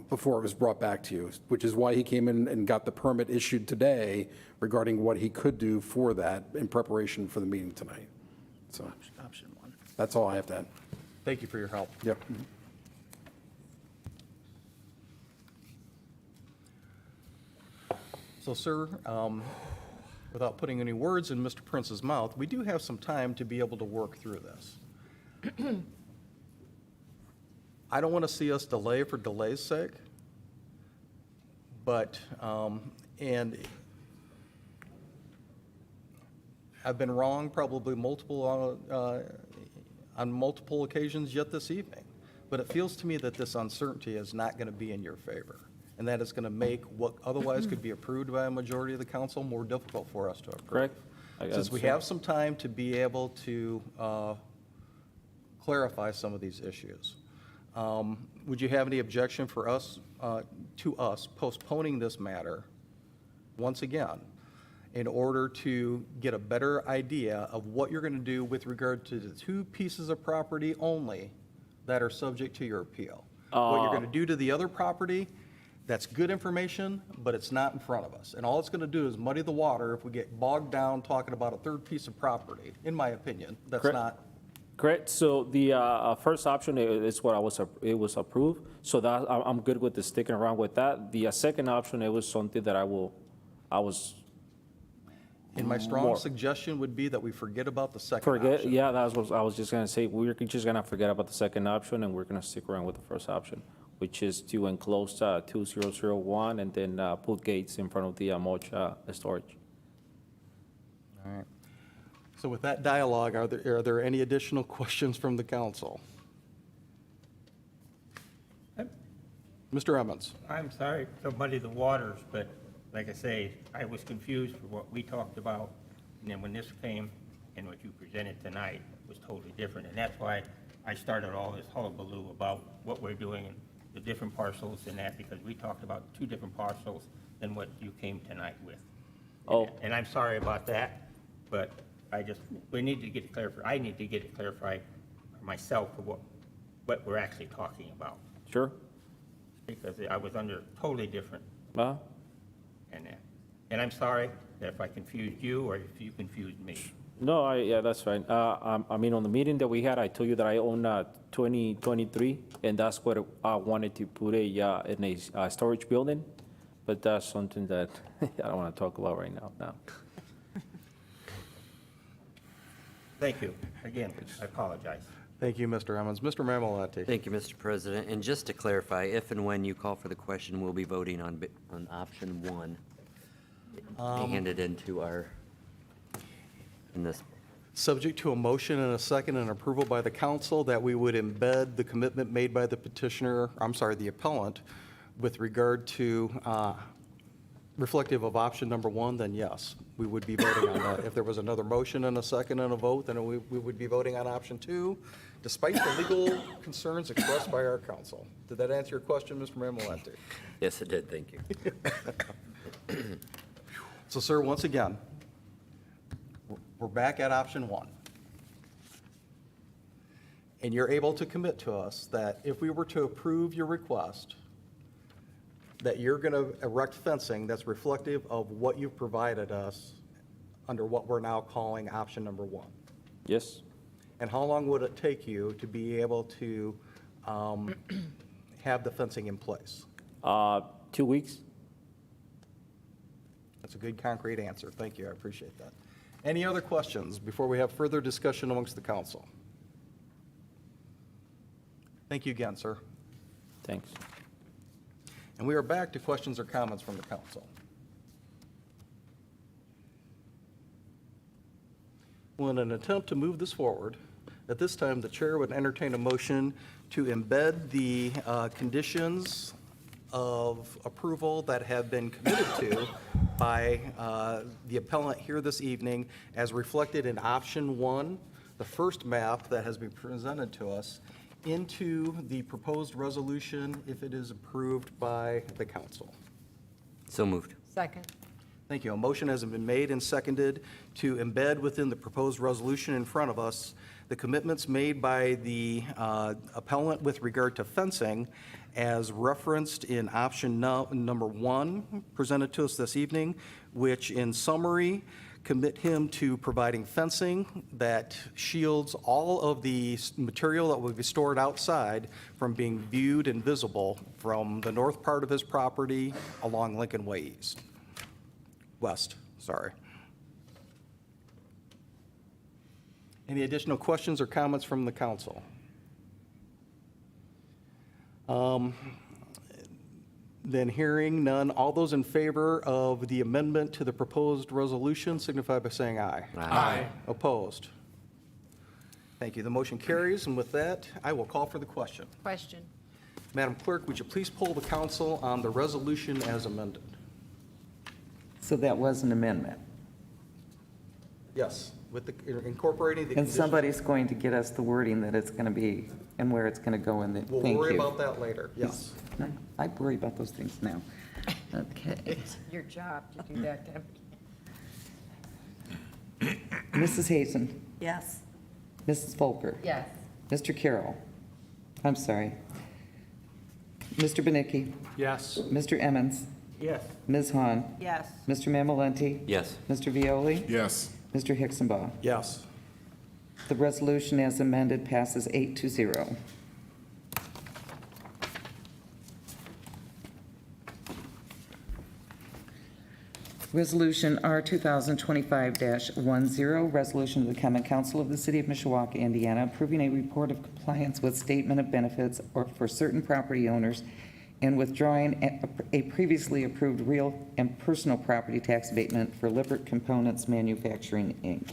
before it was brought back to you, which is why he came in and got the permit issued today regarding what he could do for that in preparation for the meeting tonight. So Option one. that's all I have to add. Thank you for your help. Yep. So, sir, without putting any words in Mr. Prince's mouth, we do have some time to be able to work through this. I don't want to see us delay for delay's sake, but, and I've been wrong probably on multiple occasions yet this evening, but it feels to me that this uncertainty is not going to be in your favor, and that it's going to make what otherwise could be approved by a majority of the council more difficult for us to approve. Correct. Since we have some time to be able to clarify some of these issues, would you have any objection for us, to us postponing this matter once again in order to get a better idea of what you're going to do with regard to the two pieces of property only that are subject to your appeal? What you're going to do to the other property, that's good information, but it's not in front of us. And all it's going to do is muddy the water if we get bogged down talking about a third piece of property, in my opinion. That's Correct. not, Correct. So the first option is what it was approved. So that I'm good with the sticking around with that. The second option, it was something that I was and my strong more- suggestion would be that we forget about the second forget. option. Yeah, that's what I was just gonna say. We're just gonna forget about the second option, and we're gonna stick around with the first option, which is to enclose 2001 and then put gates in front of the mulch storage. All right. So with that dialogue, are there any additional questions from the council? Mr. Emmons? I'm sorry to muddy the waters, but like I say, I was confused for what we talked about, and then when this came and what you presented tonight was totally different, and that's why I started all this hullabaloo about what we're doing and the different parcels and that, because we talked about two different parcels than what you came tonight with. Oh. And I'm sorry about that, but we need to get it clarified. I need to get it clarified for myself for what we're actually talking about, Sure. because I was under totally different Well, and I'm sorry if I confused you or if you confused me. no, yeah, that's fine. I mean, on the meeting that we had, I told you that I own 2023, and that's what I wanted to put in a storage building, but that's something that I don't want to talk about right now. No. Thank you. Again, I apologize. Thank you, Mr. Emmons. Mr. Mammolati? Thank you, Mr. President. And just to clarify, if and when you call for the question, we'll be voting on option one. Handed into in this. Subject to a motion and a second and approval by the council that we would embed the commitment made by the petitioner, the appellant, with regard to reflective of option number one, then yes, we would be voting on that. If there was another motion and a second and a vote, then we would be voting on option two, despite the legal concerns expressed by our council. Did that answer your question, Mr. Mammolati? Yes, it did. Thank you. So, sir, once again, we're back at option one. And you're able to commit to us that if we were to approve your request, that you're going to erect fencing that's reflective of what you've provided us under what we're now calling option number one. Yes. And how long would it take you to be able to have the fencing in place? 2 weeks. That's a good concrete answer. Thank you. I appreciate that. Any other questions before we have further discussion amongst the council? Thank you again, sir. Thanks. And we are back to questions or comments from the council. Well, in an attempt to move this forward, at this time, the chair would entertain a motion to embed the conditions of approval that have been committed to by the appellant here this evening as reflected in option one, the first map that has been presented to us, into the proposed resolution if it is approved by the council? So moved. Second. Thank you. A motion has been made and seconded to embed within the proposed resolution in front of us the commitments made by the appellant with regard to fencing as referenced in option number 1 presented to us this evening, which in summary commit him to providing fencing that shields all of the material that will be stored outside from being viewed and visible from the north part of his property along Lincoln Way East. West, sorry. Any additional questions or comments from the council? Then hearing none, all those in favor of the amendment to the proposed resolution signify by saying aye. Aye. Opposed? Thank you. The motion carries, and with that, I will call for the question. Question. Madam Clerk, would you please poll the council on the resolution as amended? So that was an amendment. Yes, with the incorporating the And conditions. somebody's going to get us the wording that it's going to be and where it's going to go in the, We'll thank worry you. about that later, yes. No, I worry about those things now. Okay. It's your job to do that, Debbie. Mrs. Hazen, Yes. Mrs. Volker, Yes. Mr. Carroll, I'm sorry, Mr. Benicki, Yes. Mr. Emmons, Yes. Ms. Hahn, Yes. Mr. Mamalenti, Yes. Mr. Violi, Yes. Mr. Hixenbaugh. Yes. The resolution as amended passes 8-0. Resolution R 2025-10, resolution of the Common Council of the City of Mishawaka, Indiana, approving a report of compliance with statement of benefits or for certain property owners and withdrawing a previously approved real and personal property tax abatement for Lippert Components Manufacturing, Inc.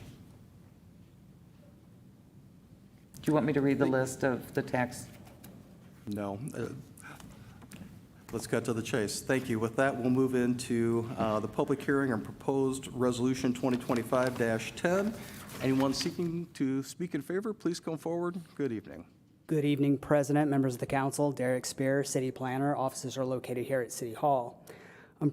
Do you want me to read the list of the tax? No. Let's cut to the chase. Thank you. With that, we'll move into the public hearing on proposed resolution 2025-10. Anyone seeking to speak in favor, please come forward. Good evening. Good evening, President, members of the council. Derek Spear, City Planner. Offices are located here at City Hall.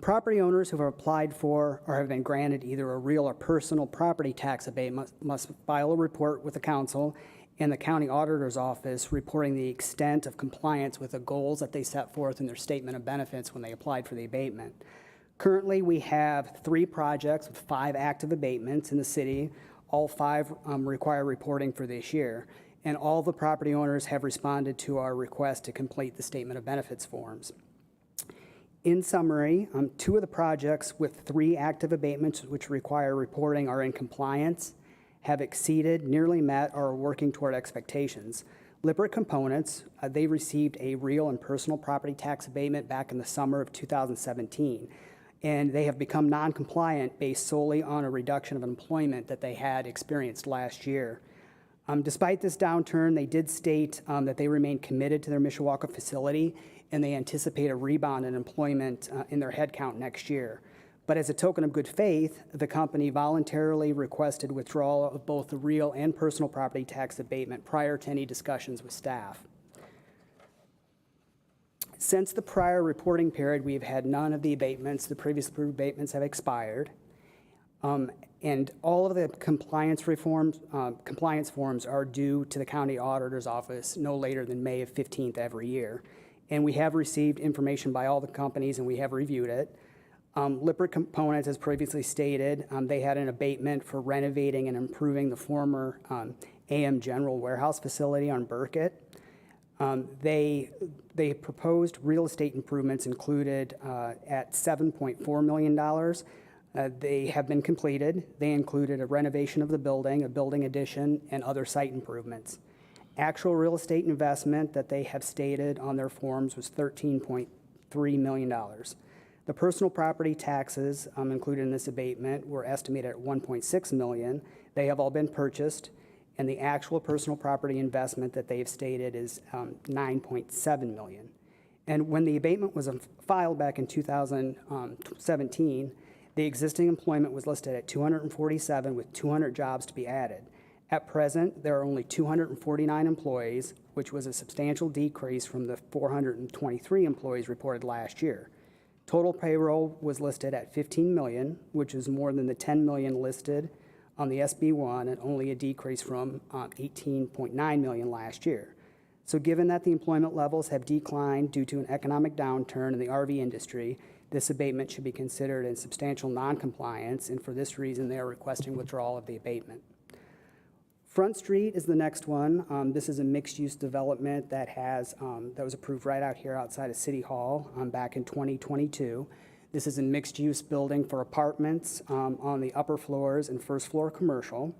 Property owners who have applied for or have been granted either a real or personal property tax abatement must file a report with the council and the county auditor's office reporting the extent of compliance with the goals that they set forth in their statement of benefits when they applied for the abatement. Currently, we have 3 projects with 5 active abatements in the city. All 5 require reporting for this year, and all the property owners have responded to our request to complete the statement of benefits forms. In summary, 2 of the projects with 3 active abatements which require reporting are in compliance, have exceeded, nearly met, or are working toward expectations. Lippert Components, they received a real and personal property tax abatement back in the summer of 2017, and they have become non-compliant based solely on a reduction of employment that they had experienced last year. Despite this downturn, they did state that they remain committed to their Mishawaka facility, and they anticipate a rebound in employment in their headcount next year. But as a token of good faith, the company voluntarily requested withdrawal of both the real and personal property tax abatement prior to any discussions with staff. Since the prior reporting period, we have had none of the abatements. The previous approved abatements have expired. And all of the compliance forms are due to the county auditor's office no later than May 15th every year. And we have received information by all the companies, and we have reviewed it. Lippert Components, as previously stated, they had an abatement for renovating and improving the former AM General Warehouse facility on Burkett. They proposed real estate improvements included at $7.4 million. They have been completed. They included a renovation of the building, a building addition, and other site improvements. Actual real estate investment that they have stated on their forms was $13.3 million. The personal property taxes included in this abatement were estimated at $1.6 million. They have all been purchased, and the actual personal property investment that they have stated is $9.7 million. And when the abatement was filed back in 2017, the existing employment was listed at 247 with 200 jobs to be added. At present, there are only 249 employees, which was a substantial decrease from the 423 employees reported last year. Total payroll was listed at $15 million, which is more than the $10 million listed on the SB1 and only a decrease from $18.9 million last year. So given that the employment levels have declined due to an economic downturn in the RV industry, this abatement should be considered in substantial noncompliance, and for this reason, they are requesting withdrawal of the abatement. Front Street is the next one. This is a mixed-use development that was approved right out here outside of City Hall back in 2022. This is a mixed-use building for apartments on the upper floors and first floor commercial.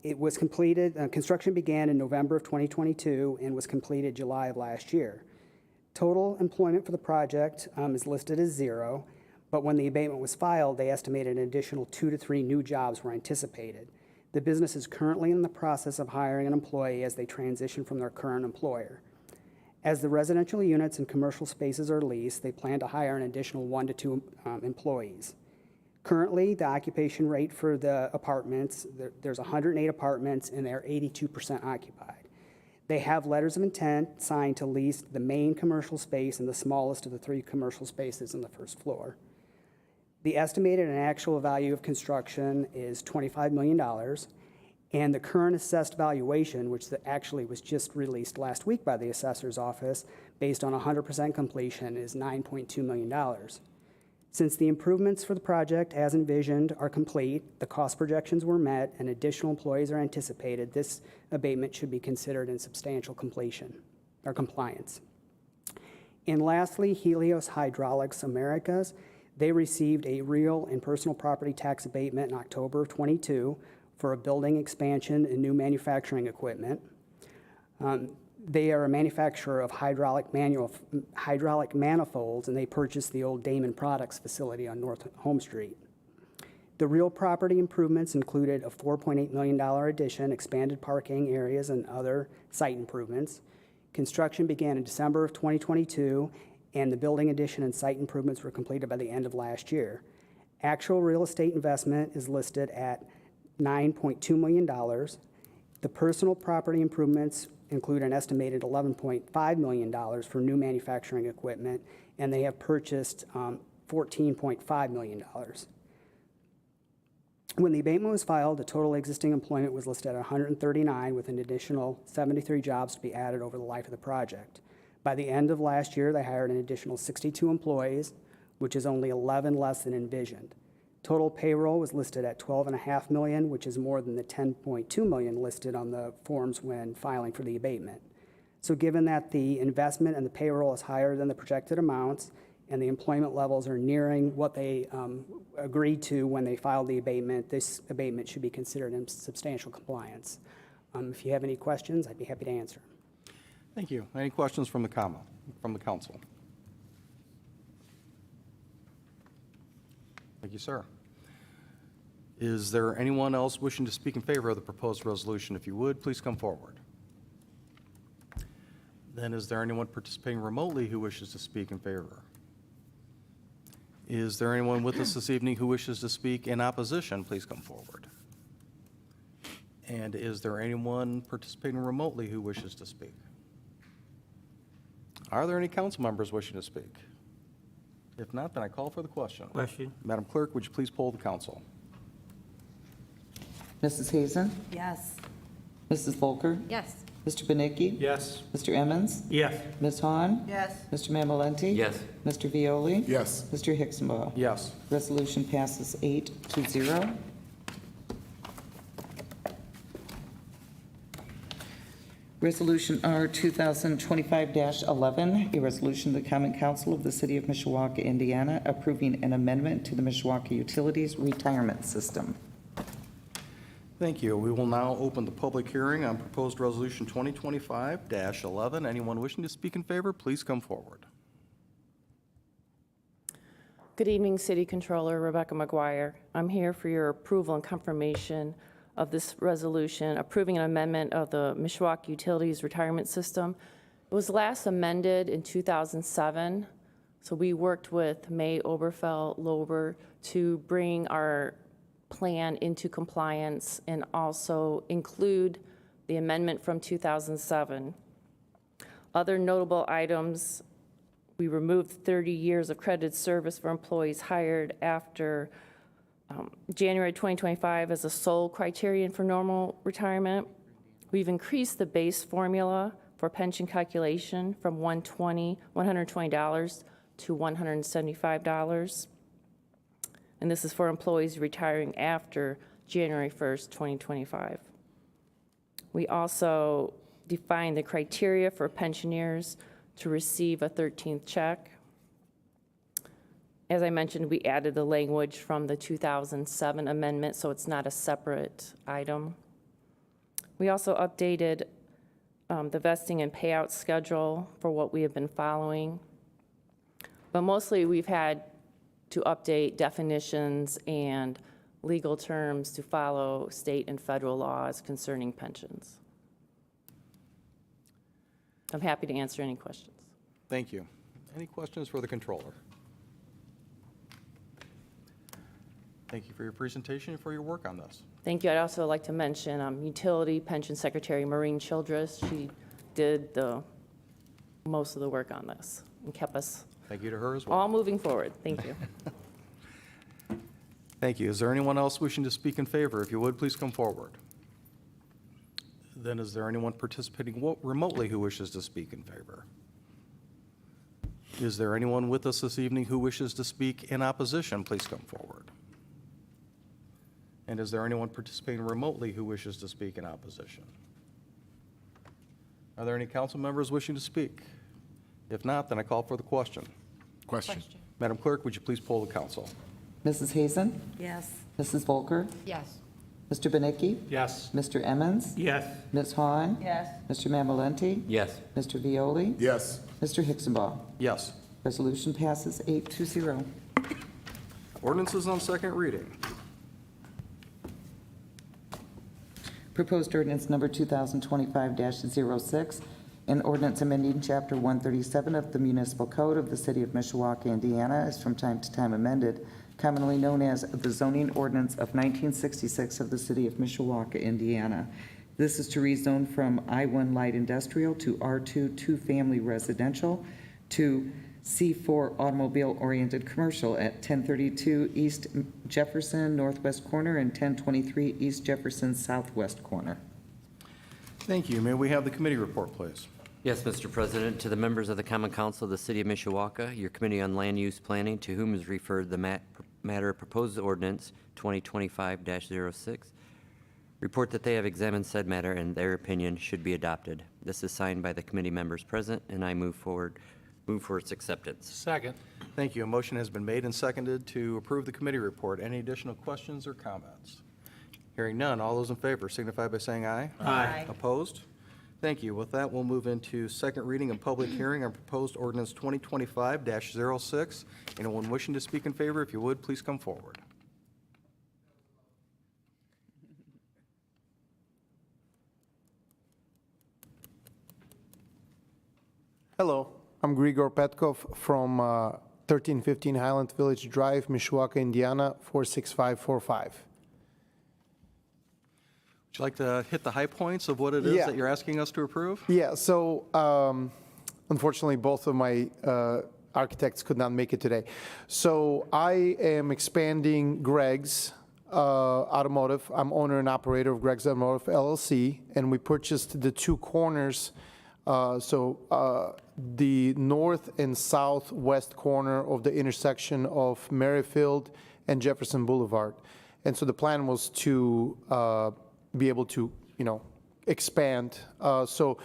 It was completed, construction began in November of 2022 and was completed July of last year. Total employment for the project is listed as 0, but when the abatement was filed, they estimated an additional 2 to 3 new jobs were anticipated. The business is currently in the process of hiring an employee as they transition from their current employer. As the residential units and commercial spaces are leased, they plan to hire an additional 1 to 2 employees. Currently, the occupation rate for the apartments, there's 108 apartments and they're 82% occupied. They have letters of intent signed to lease the main commercial space and the smallest of the 3 commercial spaces on the first floor. The estimated and actual value of construction is $25 million, and the current assessed valuation, which actually was just released last week by the assessor's office, based on 100% completion, is $9.2 million. Since the improvements for the project, as envisioned, are complete, the cost projections were met, and additional employees are anticipated, this abatement should be considered in substantial completion or compliance. And lastly, Helios Hydraulics Americas. They received a real and personal property tax abatement in October of '22 for a building expansion and new manufacturing equipment. They are a manufacturer of hydraulic manifolds, and they purchased the old Damon Products facility on North Home Street. The real property improvements included a $4.8 million addition, expanded parking areas, and other site improvements. Construction began in December of 2022, and the building addition and site improvements were completed by the end of last year. Actual real estate investment is listed at $9.2 million. The personal property improvements include an estimated $11.5 million for new manufacturing equipment, and they have purchased $14.5 million. When the abatement was filed, the total existing employment was listed at 139, with an additional 73 jobs to be added over the life of the project. By the end of last year, they hired an additional 62 employees, which is only 11 less than envisioned. Total payroll was listed at $12.5 million, which is more than the $10.2 million listed on the forms when filing for the abatement. So given that the investment and the payroll is higher than the projected amounts, and the employment levels are nearing what they agreed to when they filed the abatement, this abatement should be considered in substantial compliance. If you have any questions, I'd be happy to answer. Thank you. Any questions from the council? Thank you, sir. Is there anyone else wishing to speak in favor of the proposed resolution? If you would, please come forward. Then is there anyone participating remotely who wishes to speak in favor? Is there anyone with us this evening who wishes to speak in opposition? Please come forward. And is there anyone participating remotely who wishes to speak? Are there any council members wishing to speak? If not, then I call for the question. Question. Madam Clerk, would you please poll the council? Mrs. Hazen? Yes. Mrs. Volker? Yes. Mr. Benicki? Yes. Mr. Emmons? Yes. Ms. Han? Yes. Mr. Mamalenti? Yes. Mr. Violi? Yes. Mr. Hicksonbaugh? Yes. Resolution passes 8-0. Resolution R 2025-11, a resolution of the Common Council of the City of Mishawaka, Indiana, approving an amendment to the Mishawaka Utilities Retirement System. Thank you. We will now open the public hearing on proposed resolution 2025-11. Anyone wishing to speak in favor, please come forward. Good evening, City Controller Rebecca McGuire. I'm here for your approval and confirmation of this resolution approving an amendment of the Mishawaka Utilities Retirement System. It was last amended in 2007, so we worked with May Oberfeld Lober to bring our plan into compliance and also include the amendment from 2007. Other notable items, we removed 30 years of credited service for employees hired after January 2025 as a sole criterion for normal retirement. We've increased the base formula for pension calculation from $120 to $175. And this is for employees retiring after January 1st, 2025. We also defined the criteria for pensioners to receive a 13th check. As I mentioned, we added the language from the 2007 amendment, so it's not a separate item. We also updated the vesting and payout schedule for what we have been following. But mostly, we've had to update definitions and legal terms to follow state and federal laws concerning pensions. I'm happy to answer any questions. Thank you. Any questions for the controller? Thank you for your presentation and for your work on this. Thank you. I'd also like to mention Utility Pension Secretary Maureen Childress. She did most of the work on this and kept us Thank you to her as well. all moving forward. Thank you. Thank you. Is there anyone else wishing to speak in favor? If you would, please come forward. Then is there anyone participating remotely who wishes to speak in favor? Is there anyone with us this evening who wishes to speak in opposition? Please come forward. And is there anyone participating remotely who wishes to speak in opposition? Are there any council members wishing to speak? If not, then I call for the question. Question. Madam Clerk, would you please poll the council? Mrs. Hazen? Yes. Mrs. Volker? Yes. Mr. Benicki? Yes. Mr. Emmons? Yes. Ms. Han? Yes. Mr. Mamalenti? Yes. Mr. Violi? Yes. Mr. Hixenbaugh? Yes. Resolution passes 8-0. Ordinances on second reading. Proposed ordinance number 2025-06, an ordinance amending Chapter 137 of the Municipal Code of the City of Mishawaka, Indiana, is from time to time amended, commonly known as the zoning ordinance of 1966 of the City of Mishawaka, Indiana. This is to rezone from I-1 light industrial to R2 two-family residential to C4 automobile-oriented commercial at 1032 East Jefferson northwest corner and 1023 East Jefferson southwest corner. Thank you. May we have the committee report, please? Yes, Mr. President, to the members of the Common Council of the City of Mishawaka, your Committee on Land Use Planning, to whom is referred the matter proposed ordinance 2025-06, report that they have examined said matter and their opinion should be adopted. This is signed by the committee members present, and I move for its acceptance. Second. Thank you. A motion has been made and seconded to approve the committee report. Any additional questions or comments? Hearing none, all those in favor signify by saying aye. Aye. Opposed? Thank you. With that, we'll move into second reading and public hearing on proposed ordinance 2025-06. Anyone wishing to speak in favor, if you would, please come forward. Hello, I'm Grigor Petkov from 1315 Highland Village Drive, Mishawaka, Indiana, 46545. Would you like to hit the high points of what it is Yeah. that you're asking us to approve? Yeah, so unfortunately, both of my architects could not make it today. So I am expanding Greg's Automotive. I'm owner and operator of Greg's Automotive LLC, and we purchased the two corners, the north and southwest corner of the intersection of Merrifield and Jefferson Boulevard. And so the plan was to be able to, expand. So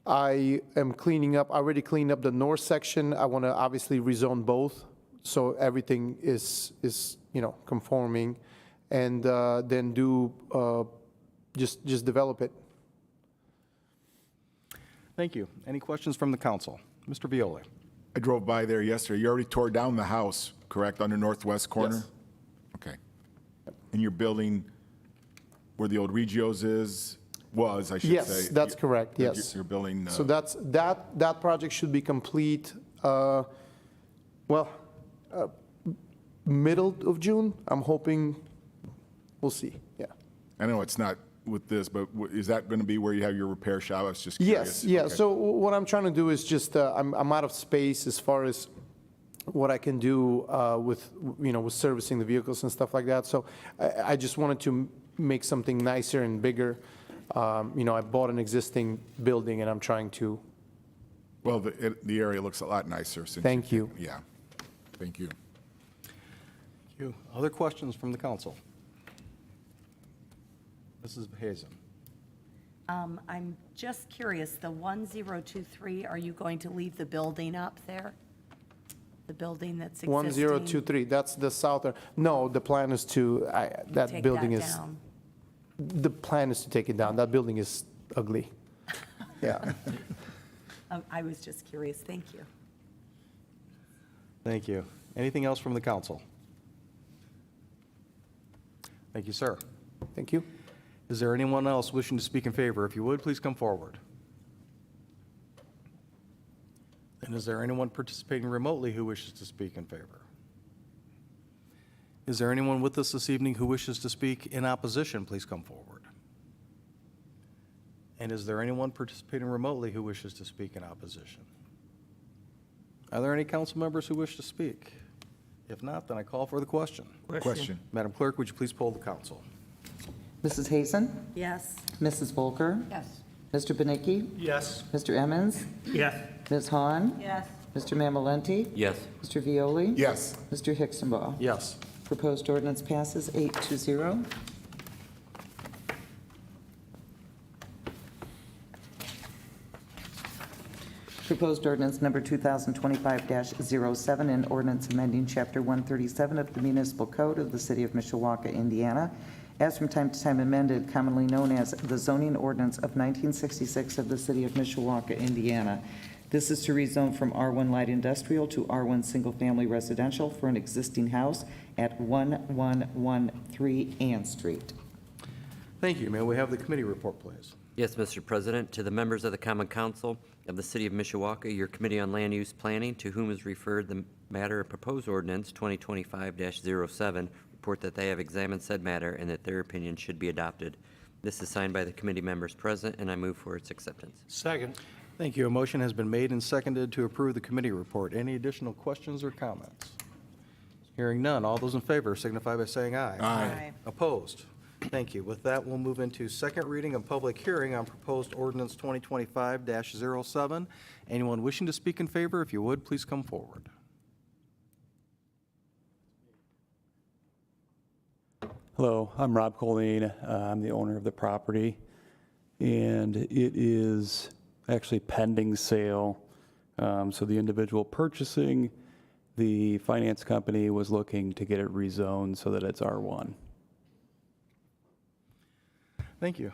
I am already cleaning up the north section. I want to obviously rezone both, so everything is conforming, and then do just develop it. Thank you. Any questions from the council? Mr. Violi. I drove by there yesterday. You already tore down the house, correct, on the northwest corner? Yes. Okay. And you're building where the old Regios was, I should say? Yes, that's correct, yes. You're building... So that project should be complete, middle of June. I'm hoping, we'll see, yeah. I know it's not with this, but is that going to be where you have your repair shop? I was just curious. Yes, yeah. Okay. So what I'm trying to do is just, I'm out of space as far as what I can do with, with servicing the vehicles and stuff like that. So I just wanted to make something nicer and bigger. I bought an existing building and I'm trying to. Well, the area looks a lot nicer since. Thank you. Yeah, thank you. Thank you. Other questions from the council? Mrs. Hazen. I'm just curious, the 1023, are you going to leave the building up there? The building that's existing? 1023, that's the southern, no, the plan is to, that Take building that is, down. the plan is to take it down. That building is ugly. Yeah. I was just curious, thank you. Thank you. Anything else from the council? Thank you, sir. Thank you. Is there anyone else wishing to speak in favor? If you would, please come forward. And is there anyone participating remotely who wishes to speak in favor? Is there anyone with us this evening who wishes to speak in opposition? Please come forward. And is there anyone participating remotely who wishes to speak in opposition? Are there any council members who wish to speak? If not, then I call for the question. Question. Madam Clerk, would you please poll the council? Mrs. Hazen? Yes. Mrs. Volker? Yes. Mr. Benicki? Yes. Mr. Emmons? Yes. Ms. Hahn? Yes. Mr. Mamalenti? Yes. Mr. Violi? Yes. Mr. Hicksonball? Yes. Proposed ordinance passes 8-0. Proposed ordinance number 2025-07, an ordinance amending Chapter 137 of the Municipal Code of the City of Mishawaka, Indiana, as from time to time amended, commonly known as the zoning ordinance of 1966 of the City of Mishawaka, Indiana. This is to rezone from R1 light industrial to R1 single-family residential for an existing house at 1113 Ann Street. Thank you. May we have the committee report, please? Yes, Mr. President, to the members of the Common Council of the City of Mishawaka, your Committee on Land Use Planning, to whom is referred the matter of proposed ordinance 2025-07, report that they have examined said matter and that their opinion should be adopted. This is signed by the committee members present, and I move for its acceptance. Second. Thank you. A motion has been made and seconded to approve the committee report. Any additional questions or comments? Hearing none. All those in favor signify by saying aye. Aye. Opposed? Thank you. With that, we'll move into second reading and public hearing on proposed ordinance 2025-07. Anyone wishing to speak in favor, if you would, please come forward. Hello, I'm Rob Colleen. I'm the owner of the property, and it is actually pending sale. So the individual purchasing, the finance company was looking to get it rezoned so that it's R1. Thank you.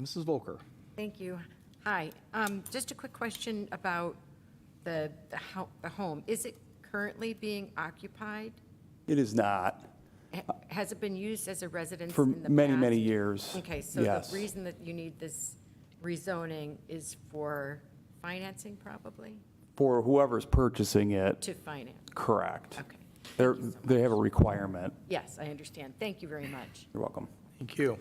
Mrs. Volker. Thank you. Hi. Just a quick question about the home. Is it currently being occupied? It is not. Has it been used as a residence For in the many, past? many years. Okay, so yes. the reason that you need this rezoning is for financing, probably? For whoever's purchasing it, To finance? correct. Okay. They have a requirement. Yes, I understand. Thank you very much. You're welcome. Thank you.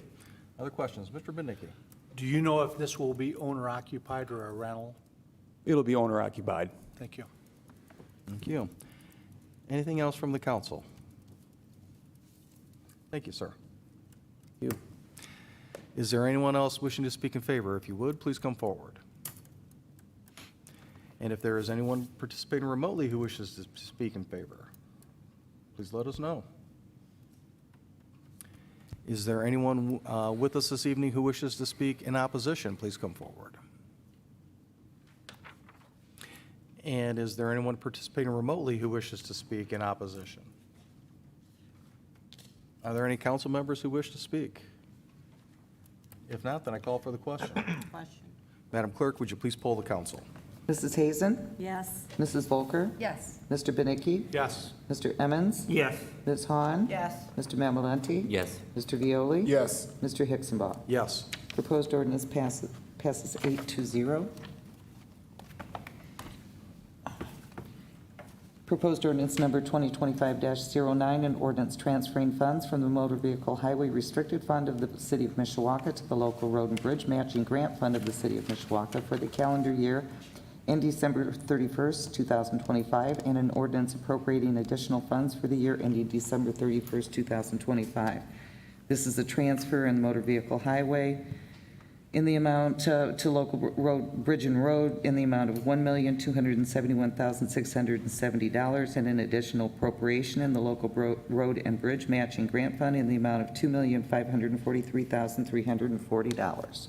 Other questions? Mr. Benicki. Do you know if this will be owner occupied or a rental? It'll be owner occupied. Thank you. Thank you. Anything else from the council? Thank you, sir. Thank you. Is there anyone else wishing to speak in favor? If you would, please come forward. And if there is anyone participating remotely who wishes to speak in favor, please let us know. Is there anyone with us this evening who wishes to speak in opposition? Please come forward. And is there anyone participating remotely who wishes to speak in opposition? Are there any council members who wish to speak? If not, then I call for the question. Question. Madam Clerk, would you please poll the council? Mrs. Hazen? Yes. Mrs. Volker? Yes. Mr. Benicki? Yes. Mr. Emmons? Yes. Ms. Hahn? Yes. Mr. Mamalenti? Yes. Mr. Violi? Yes. Mr. Hicksonball? Yes. Proposed ordinance passes 8-0. Proposed ordinance number 2025-09, an ordinance transferring funds from the Motor Vehicle Highway Restricted Fund of the City of Mishawaka to the Local Road and Bridge Matching Grant Fund of the City of Mishawaka for the calendar year end December 31st, 2025, and an ordinance appropriating additional funds for the year ending December 31st, 2025. This is a transfer in Motor Vehicle Highway in the amount to Local Road, Bridge and Road in the amount of $1,271,670 and an additional appropriation in the Local Road and Bridge Matching Grant Fund in the amount of $2,543,340.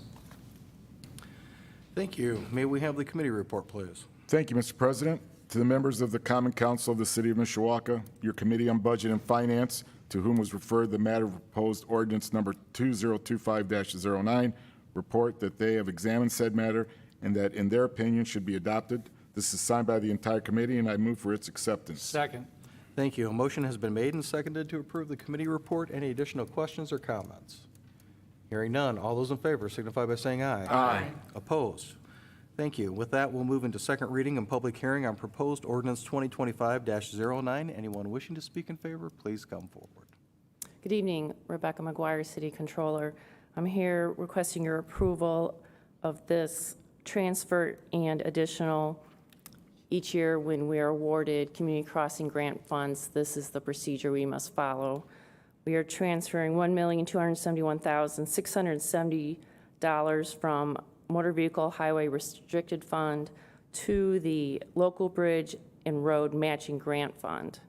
Thank you. May we have the committee report, please? Thank you, Mr. President. To the members of the Common Council of the City of Mishawaka, your Committee on Budget and Finance, to whom was referred the matter of proposed ordinance number 2025-09, report that they have examined said matter and that in their opinion should be adopted. This is signed by the entire committee, and I move for its acceptance. Second. Thank you. A motion has been made and seconded to approve the committee report. Any additional questions or comments? Hearing none. All those in favor signify by saying aye. Aye. Opposed? Thank you. With that, we'll move into second reading and public hearing on proposed ordinance 2025-09. Anyone wishing to speak in favor, please come forward. Good evening, Rebecca McGuire, City Controller. I'm here requesting your approval of this transfer and additional each year when we are awarded community crossing grant funds. This is the procedure we must follow. We are transferring $1,271,670 from Motor Vehicle Highway Restricted Fund to the Local Bridge and Road Matching Grant Fund.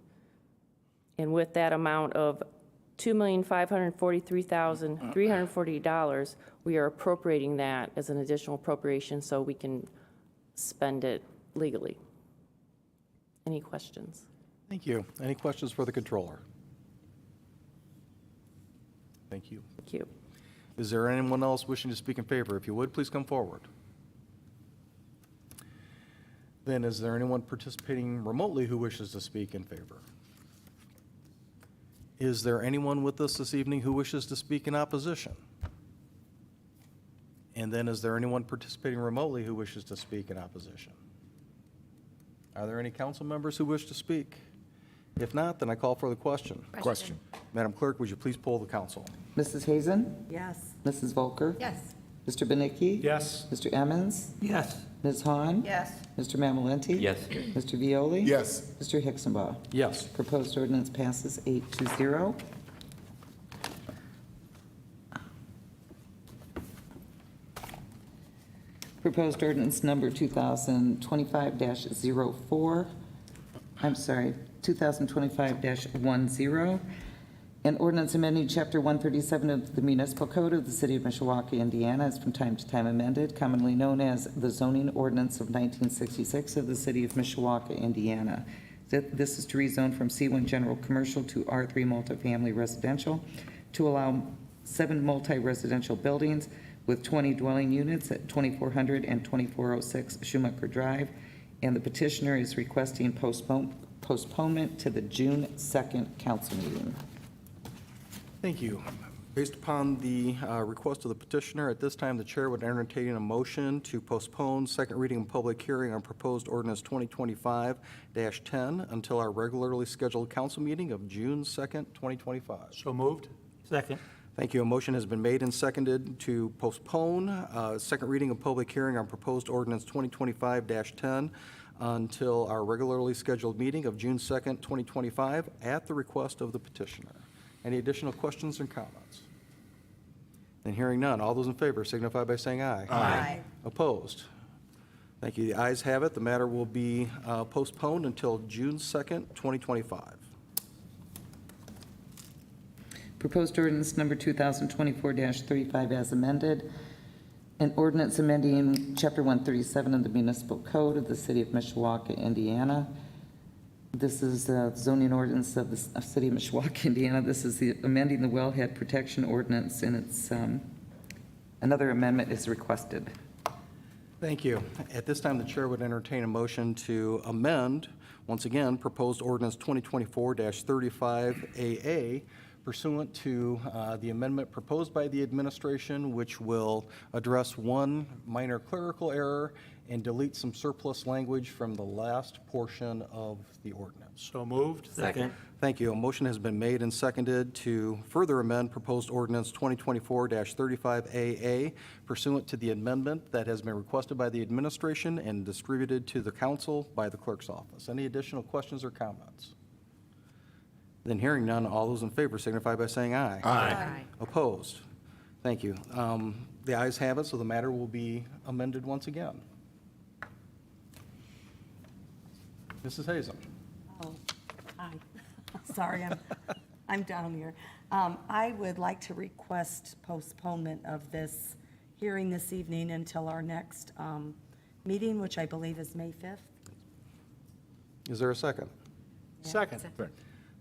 And with that amount of $2,543,340, we are appropriating that as an additional appropriation so we can spend it legally. Any questions? Thank you. Any questions for the controller? Thank you. Thank you. Is there anyone else wishing to speak in favor? If you would, please come forward. Then is there anyone participating remotely who wishes to speak in favor? Is there anyone with us this evening who wishes to speak in opposition? And then is there anyone participating remotely who wishes to speak in opposition? Are there any council members who wish to speak? If not, then I call for the question. Question. Madam Clerk, would you please poll the council? Mrs. Hazen? Yes. Mrs. Volker? Yes. Mr. Benicki? Yes. Mr. Emmons? Yes. Ms. Han? Yes. Mr. Mamalenti? Yes. Mr. Violi? Yes. Mr. Hixenbaugh? Yes. Proposed ordinance passes 8-0. Proposed ordinance number 2025-04, I'm sorry, 2025-10, an ordinance amending Chapter 137 of the Municipal Code of the City of Mishawaka, Indiana, is from time to time amended, commonly known as the zoning ordinance of 1966 of the City of Mishawaka, Indiana. This is to rezone from C1 General Commercial to R3 Multifamily Residential to allow 7 multi-residential buildings with 20 dwelling units at 2400 and 2406 Schumacher Drive, and the petitioner is requesting postponement to the June 2nd council meeting. Thank you. Based upon the request of the petitioner, at this time, the chair would entertain a motion to postpone second reading and public hearing on proposed ordinance 2025-10 until our regularly scheduled council meeting of June 2nd, 2025. So moved. Second. Thank you. A motion has been made and seconded to postpone second reading of public hearing on proposed ordinance 2025-10 until our regularly scheduled meeting of June 2nd, 2025, at the request of the petitioner. Any additional questions or comments? And hearing none, all those in favor signify by saying aye. Aye. Opposed? Thank you. The ayes have it. The matter will be postponed until June 2nd, 2025. Proposed ordinance number 2024-35 as amended, an ordinance amending Chapter 137 of the Municipal Code of the City of Mishawaka, Indiana. This is the zoning ordinance of the City of Mishawaka, Indiana. This is the amending the wellhead protection ordinance, and it's another amendment is requested. Thank you. At this time, the chair would entertain a motion to amend, once again, proposed ordinance 2024-35AA pursuant to the amendment proposed by the administration, which will address one minor clerical error and delete some surplus language from the last portion of the ordinance. So moved. Second. Thank you. A motion has been made and seconded to further amend proposed ordinance 2024-35AA pursuant to the amendment that has been requested by the administration and distributed to the council by the clerk's office. Any additional questions or comments? Then hearing none, all those in favor signify by saying aye. Aye. Opposed? Thank you. The ayes have it, so the matter will be amended once again. Mrs. Hazen. Oh, hi. Sorry, I'm down here. I would like to request postponement of this hearing this evening until our next meeting, which I believe is May 5th. Is there a second? Second.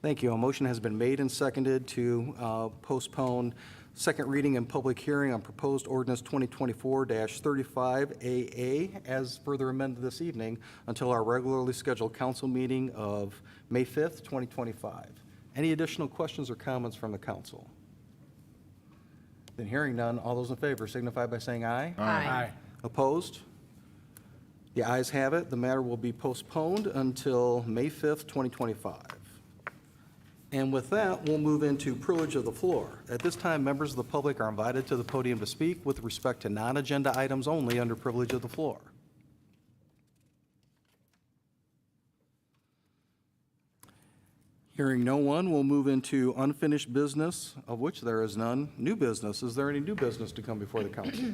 Thank you. A motion has been made and seconded to postpone second reading and public hearing on proposed ordinance 2024-35AA as further amended this evening until our regularly scheduled council meeting of May 5th, 2025. Any additional questions or comments from the council? Then hearing none, all those in favor signify by saying aye. Aye. Opposed? The ayes have it. The matter will be postponed until May 5th, 2025. And with that, we'll move into privilege of the floor. At this time, members of the public are invited to the podium to speak with respect to non-agenda items only under privilege of the floor. Hearing no one, we'll move into unfinished business, of which there is none. New business. Is there any new business to come before the council?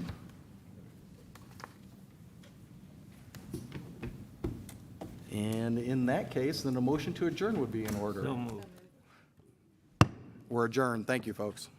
And in that case, then a motion to adjourn would be in order. So moved. We're adjourned. Thank you, folks.